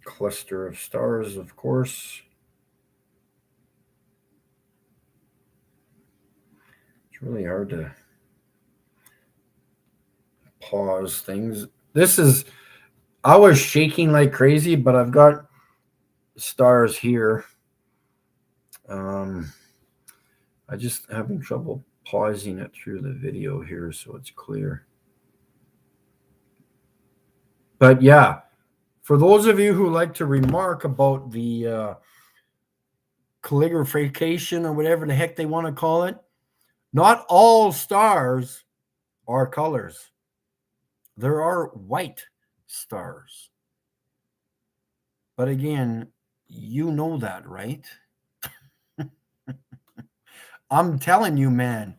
Cluster of stars, of course. It's really hard to pause things. I was shaking like crazy, but I've got stars here. I just having trouble pausing it through the video here so it's clear. But yeah, for those of you who like to remark about the calligraphication or whatever the heck they want to call it, not all stars are colors. There are white stars. But again, you know that, right? I'm telling you, man,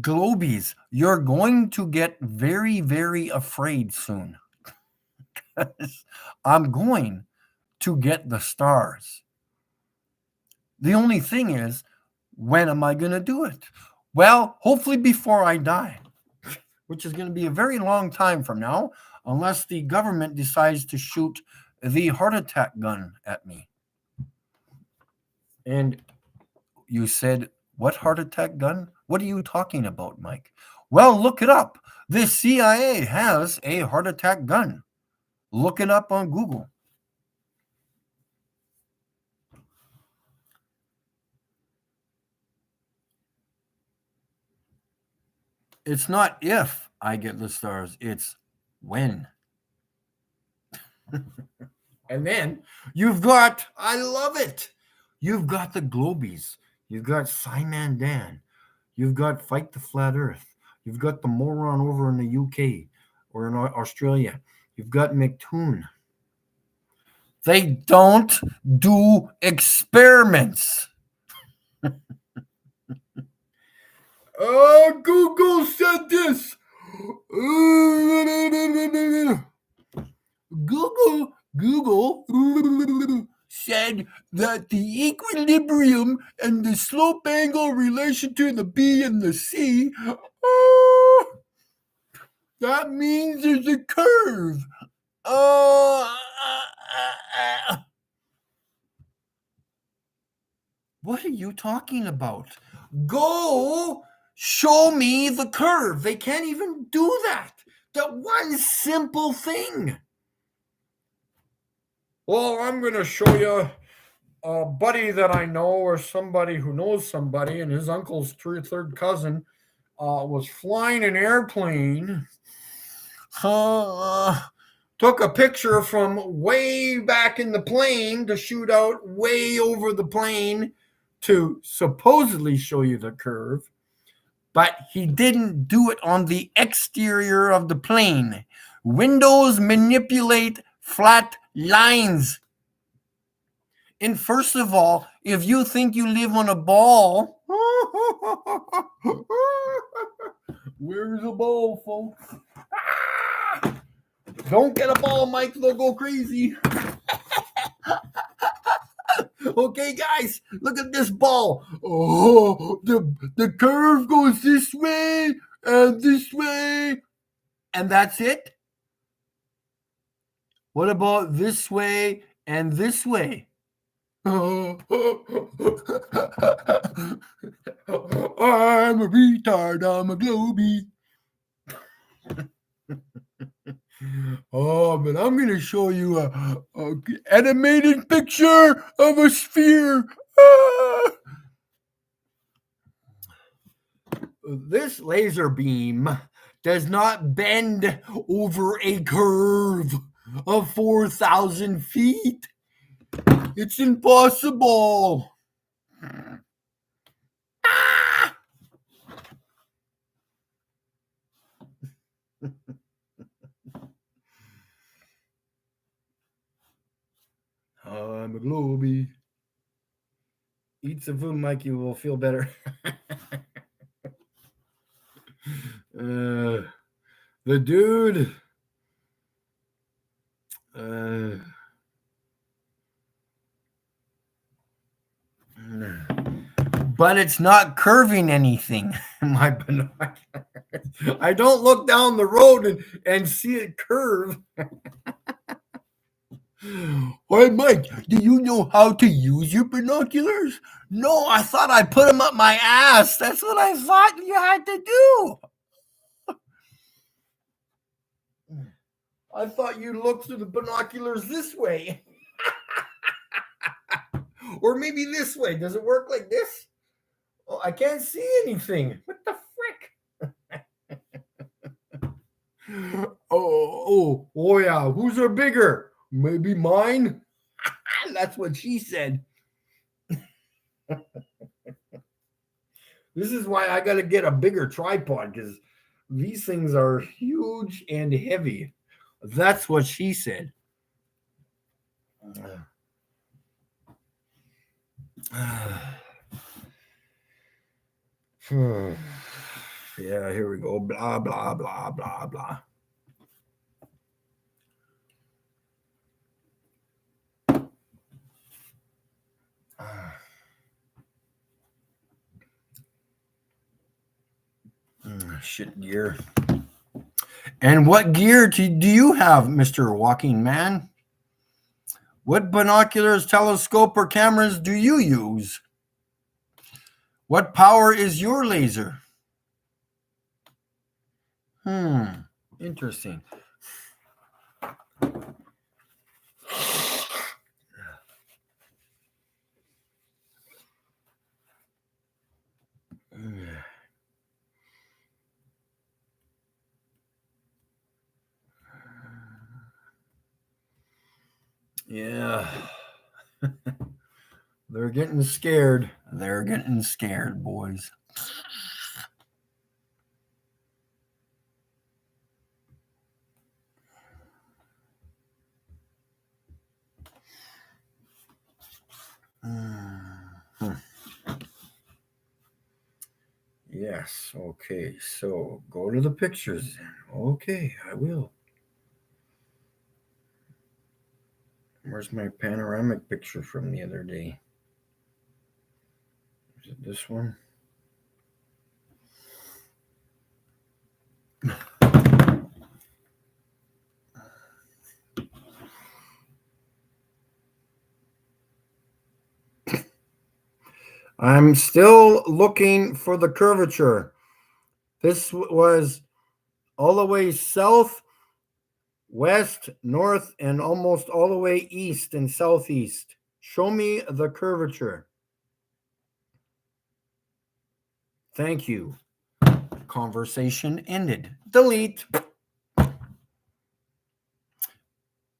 Globies, you're going to get very, very afraid soon. I'm going to get the stars. The only thing is, when am I going to do it? Well, hopefully before I die, which is going to be a very long time from now, unless the government decides to shoot the heart attack gun at me. And you said, what heart attack gun? What are you talking about, Mike? Well, look it up. The CIA has a heart attack gun. Look it up on Google. It's not if I get the stars, it's when. And then you've got, I love it. You've got the Globies. You've got Simon Dan. You've got Fight the Flat Earth. You've got the moron over in the UK or in Australia. You've got McToon. They don't do experiments. Google said this. Google said that the equilibrium and the slope angle relation to the B and the C, that means there's a curve. What are you talking about? Go show me the curve. They can't even do that. That one simple thing. Well, I'm going to show you a buddy that I know, or somebody who knows somebody, and his uncle's third cousin was flying an airplane. Took a picture from way back in the plane to shoot out way over the plane to supposedly show you the curve. but he didn't do it on the exterior of the plane. Windows manipulate flat lines. And first of all, if you think you live on a ball, where's a ball, folks? Don't get a ball, Mike. They'll go crazy. Okay, guys, look at this ball. Oh, the curve goes this way and this way. And that's it? What about this way and this way? I'm a retard. I'm a Globie. Oh, but I'm going to show you a animated picture of a sphere. Ah! This laser beam does not bend over a curve of 4,000 feet. It's impossible. Ah! I'm a Globie. Eat some food, Mike. You will feel better. The dude. But it's not curving anything. My binoculars. I don't look down the road and see it curve. Why, Mike, do you know how to use your binoculars? No, I thought I put them up my ass. That's what I thought you had to do. I thought you looked through the binoculars this way. Or maybe this way. Does it work like this? Oh, I can't see anything. What the frick? Oh, yeah. Whose are bigger? Maybe mine? That's what she said. This is why I got to get a bigger tripod, because these things are huge and heavy. That's what she said. Yeah, here we go. Blah, blah, blah, blah, blah. Shit gear. And what gear do you have, Mr. Walking Man? What binoculars, telescope, or cameras do you use? What power is your laser? Interesting. Yeah. They're getting scared. They're getting scared, boys. Yes. Okay. So go to the pictures then. Okay, I will. Where's my panoramic picture from the other day? Is it this one? I'm still looking for the curvature. This was all the way south, west, north, and almost all the way east and southeast. Show me the curvature. Thank you. Conversation ended. Delete.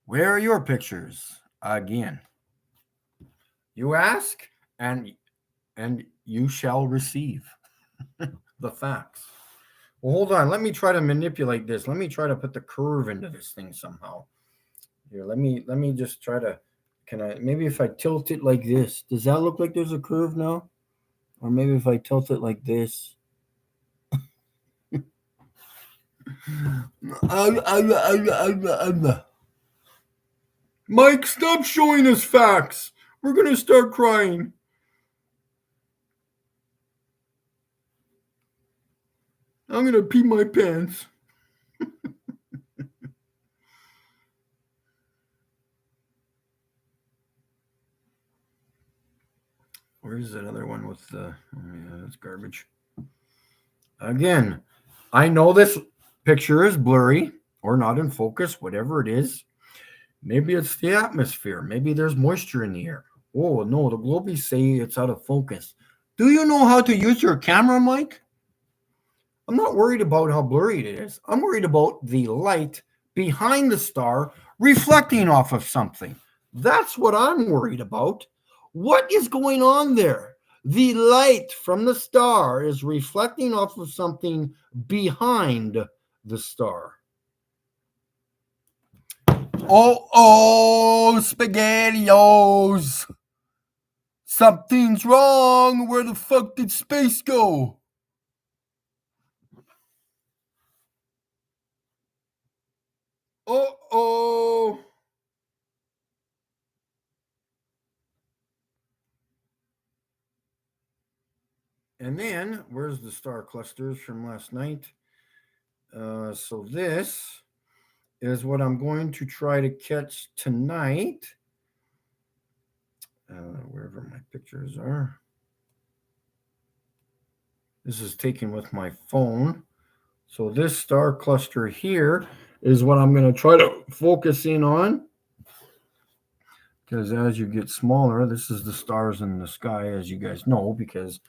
Where are your pictures? Again. You ask, and you shall receive. the facts. Well, hold on. Let me try to manipulate this. Let me try to put the curve into this thing somehow. Here, let me just try to. Can I? Maybe if I tilt it like this, does that look like there's a curve now? Or maybe if I tilt it like this. Mike, stop showing us facts. We're gonna start crying. I'm gonna pee my pants. Where's that other one with the? Oh yeah, that's garbage. Again, I know this picture is blurry or not in focus, whatever it is. Maybe it's the atmosphere. Maybe there's moisture in the air. Oh no, the Globies say it's out of focus. Do you know how to use your camera, Mike? I'm not worried about how blurry it is. I'm worried about the light behind the star reflecting off of something. That's what I'm worried about. What is going on there? The light from the star is reflecting off of something behind the star. Oh, SpaghettiOs. Something's wrong. Where the fuck did space go? Uh-oh. And then, where's the star clusters from last night? So this is what I'm going to try to catch tonight. Wherever my pictures are. This is taken with my phone. So this star cluster here is what I'm going to try to focus in on. Because as you get smaller, this is the stars in the sky, as you guys know, because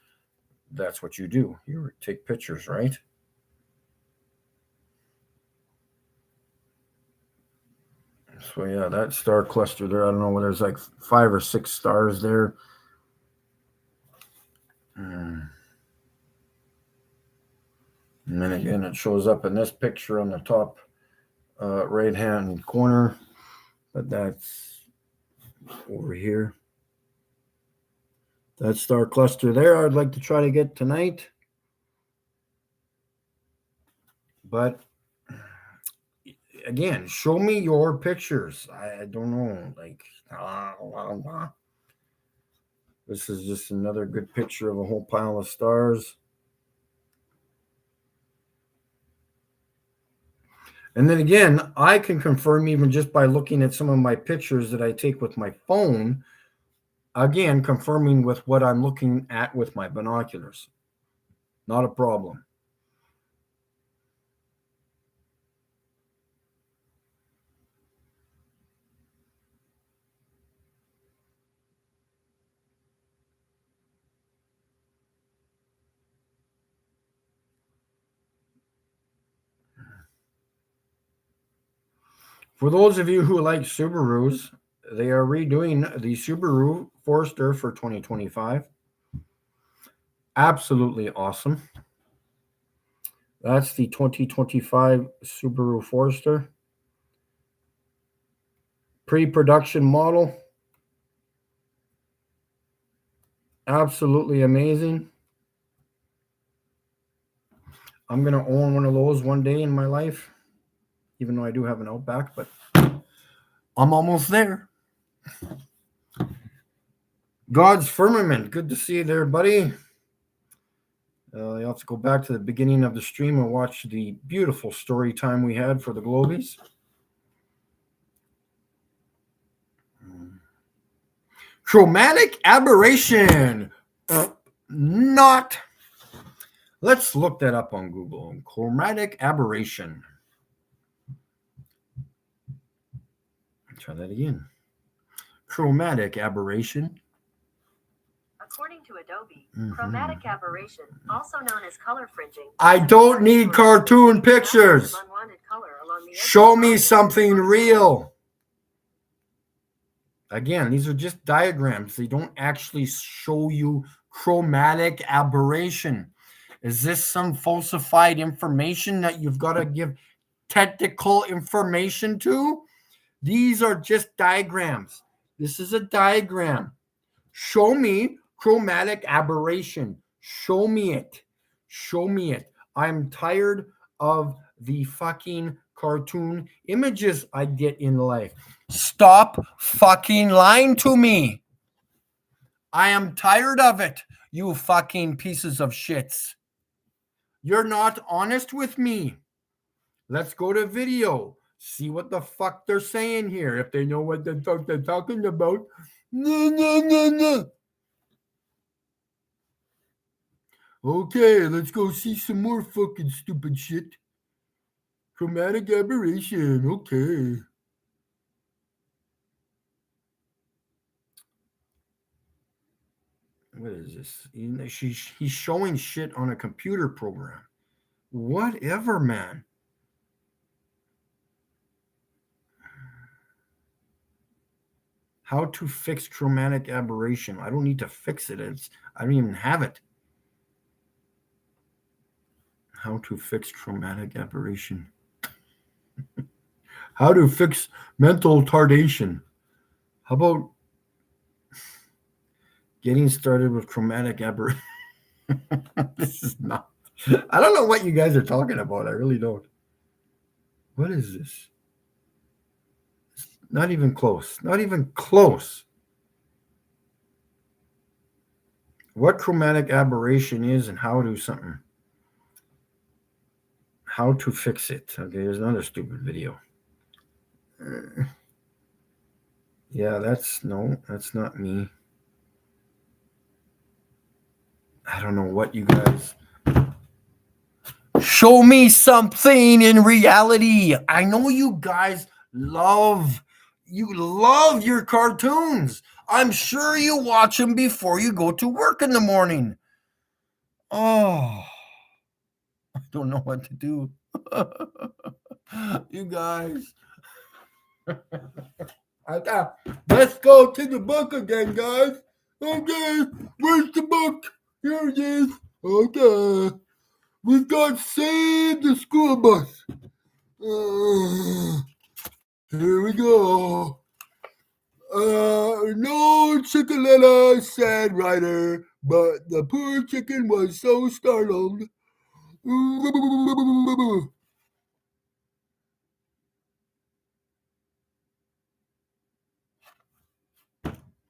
that's what you do. You take pictures, right? So yeah, that star cluster there, I don't know whether there's like 5 or 6 stars there. And then again, it shows up in this picture on the top right-hand corner, but that's over here. That star cluster there, I'd like to try to get tonight. But again, show me your pictures. I don't know. Like, this is just another good picture of a whole pile of stars. And then again, I can confirm even just by looking at some of my pictures that I take with my phone, again, confirming with what I'm looking at with my binoculars. Not a problem. For those of you who like Subarus, they are redoing the Subaru Forester for 2025. Absolutely awesome. That's the 2025 Subaru Forester. Pre-production model. Absolutely amazing. I'm going to own one of those one day in my life, even though I do have an Outback, but I'm almost there. God's Firmament. Good to see you there, buddy. You'll have to go back to the beginning of the stream and watch the beautiful story time we had for the Globies. Chromatic aberration. Not. Let's look that up on Google. Chromatic aberration. Try that again. Chromatic aberration. According to Adobe, chromatic aberration, also known as color fringing. I don't need cartoon pictures. Show me something real. Again, these are just diagrams. They don't actually show you chromatic aberration. Is this some falsified information that you've got to give technical information to? These are just diagrams. This is a diagram. Show me chromatic aberration. Show me it. Show me it. I'm tired of the fucking cartoon images I get in life. Stop fucking lying to me. I am tired of it, you fucking pieces of shits. You're not honest with me. Let's go to video. See what the fuck they're saying here. If they know what the fuck they're talking about. No. Okay, let's go see some more fucking stupid shit. Chromatic aberration. Okay. What is this? He's showing shit on a computer program. Whatever, man. How to fix chromatic aberration. I don't need to fix it. I don't even have it. How to fix chromatic aberration. How to fix mental retardation. How about getting started with chromatic aberration? This is not. I don't know what you guys are talking about. I really don't. What is this? It's not even close. Not even close. What chromatic aberration is and how to something. How to fix it. Okay, there's another stupid video. Yeah, that's not me. I don't know what you guys. Show me something in reality. I know you guys love your cartoons. I'm sure you watch them before you go to work in the morning. Oh, I don't know what to do. You guys. Let's go to the book again, guys. Okay, where's the book? Here it is. Okay. We've got Save the School Bus. Here we go. No chickaletta, said Ryder, but the poor chicken was so startled.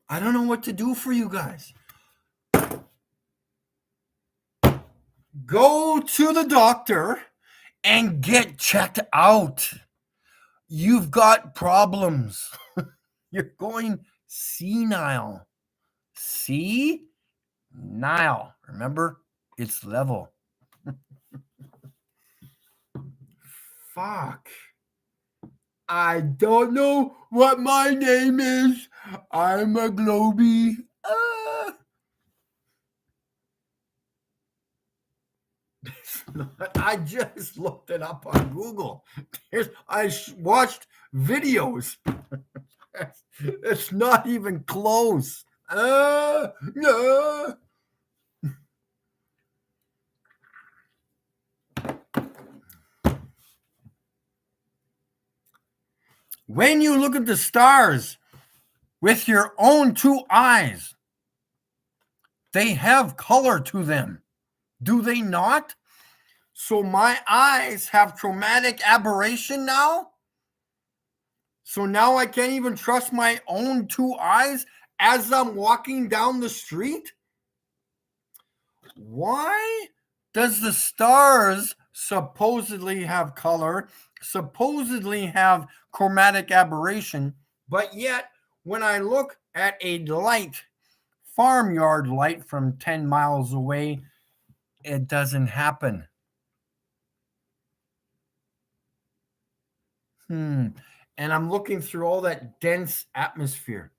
I don't know what to do for you guys. Go to the doctor and get checked out. You've got problems. You're going senile. See? Nile. Remember? It's level. Fuck. I don't know what my name is. I'm a Globie. I just looked it up on Google. I watched videos. It's not even close. No. When you look at the stars with your own two eyes, they have color to them. Do they not? So my eyes have chromatic aberration now? So now I can't even trust my own two eyes as I'm walking down the street? Why does the stars supposedly have color, supposedly have chromatic aberration, but yet when I look at a light, farmyard light from 10 miles away, it doesn't happen? And I'm looking through all that dense atmosphere.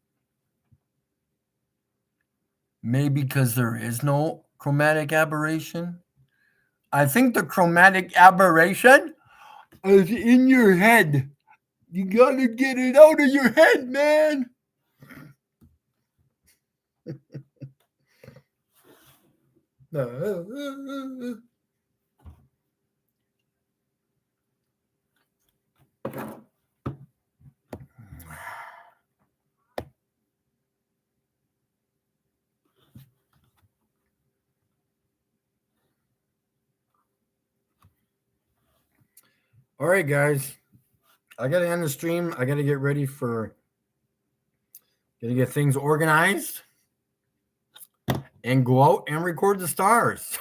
Maybe because there is no chromatic aberration. I think the chromatic aberration is in your head. You gotta get it out of your head, man. All right, guys. I got to end the stream. I got to get ready for, got to get things organized and go out and record the stars.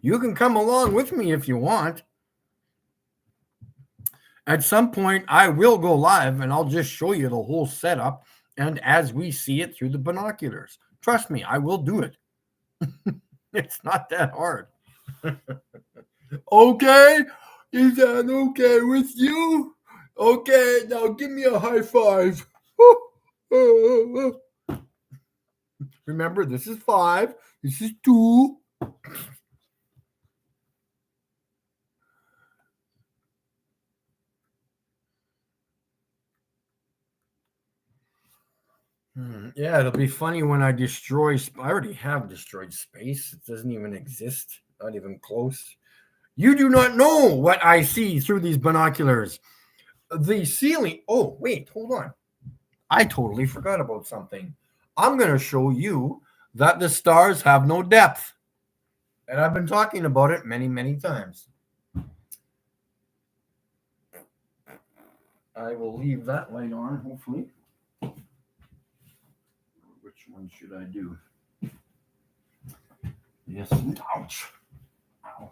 You can come along with me if you want. At some point, I will go live and I'll just show you the whole setup and as we see it through the binoculars. Trust me, I will do it. It's not that hard. Okay? Is that okay with you? Okay, now give me a high five. Remember, this is 5. This is 2. Yeah, it'll be funny when I destroy. I already have destroyed space. It doesn't even exist. Not even close. You do not know what I see through these binoculars. The ceiling. Oh, wait, hold on. I totally forgot about something. I'm going to show you that the stars have no depth. And I've been talking about it many, many times. I will leave that light on, hopefully. Which one should I do? Yes, ouch. Ow.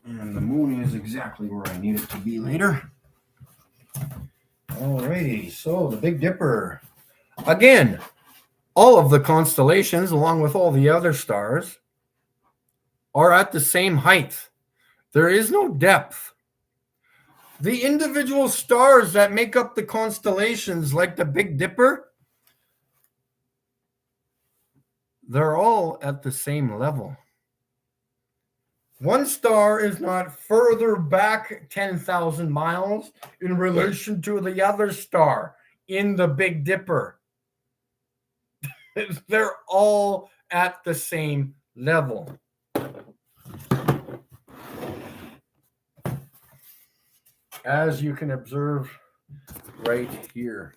And the moon is exactly where I need it to be later. Alrighty, so the Big Dipper. Again, all of the constellations, along with all the other stars, are at the same height. There is no depth. The individual stars that make up the constellations, like the Big Dipper, they're all at the same level. One star is not further back 10,000 miles in relation to the other star in the Big Dipper. They're all at the same level. As you can observe right here.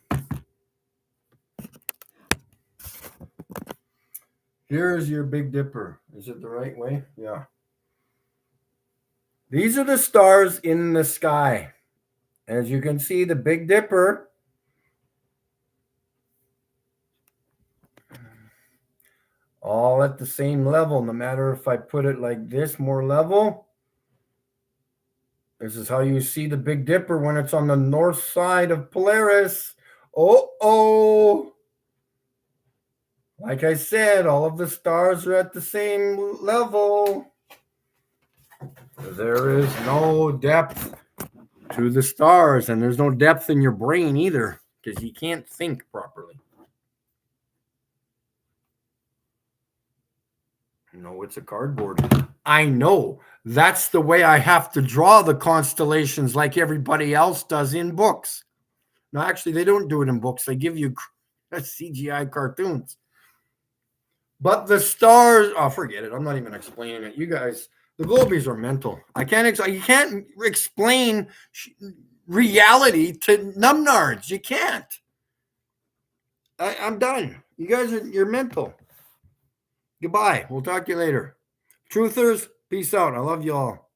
Here's your Big Dipper. Is it the right way? Yeah. These are the stars in the sky. As you can see, the Big Dipper all at the same level. No matter if I put it like this, more level. This is how you see the Big Dipper when it's on the north side of Polaris. Oh. Like I said, all of the stars are at the same level. There is no depth to the stars, and there's no depth in your brain either, because you can't think properly. No, it's a cardboard. I know. That's the way I have to draw the constellations like everybody else does in books. No, actually, they don't do it in books. They give you CGI cartoons. But the stars, oh, forget it. I'm not even explaining it. You guys, the Globies are mental. You can't explain reality to numbnards. You can't. I'm done. You guys you're mental. Goodbye. We'll talk to you later. Truthers, peace out. I love you all.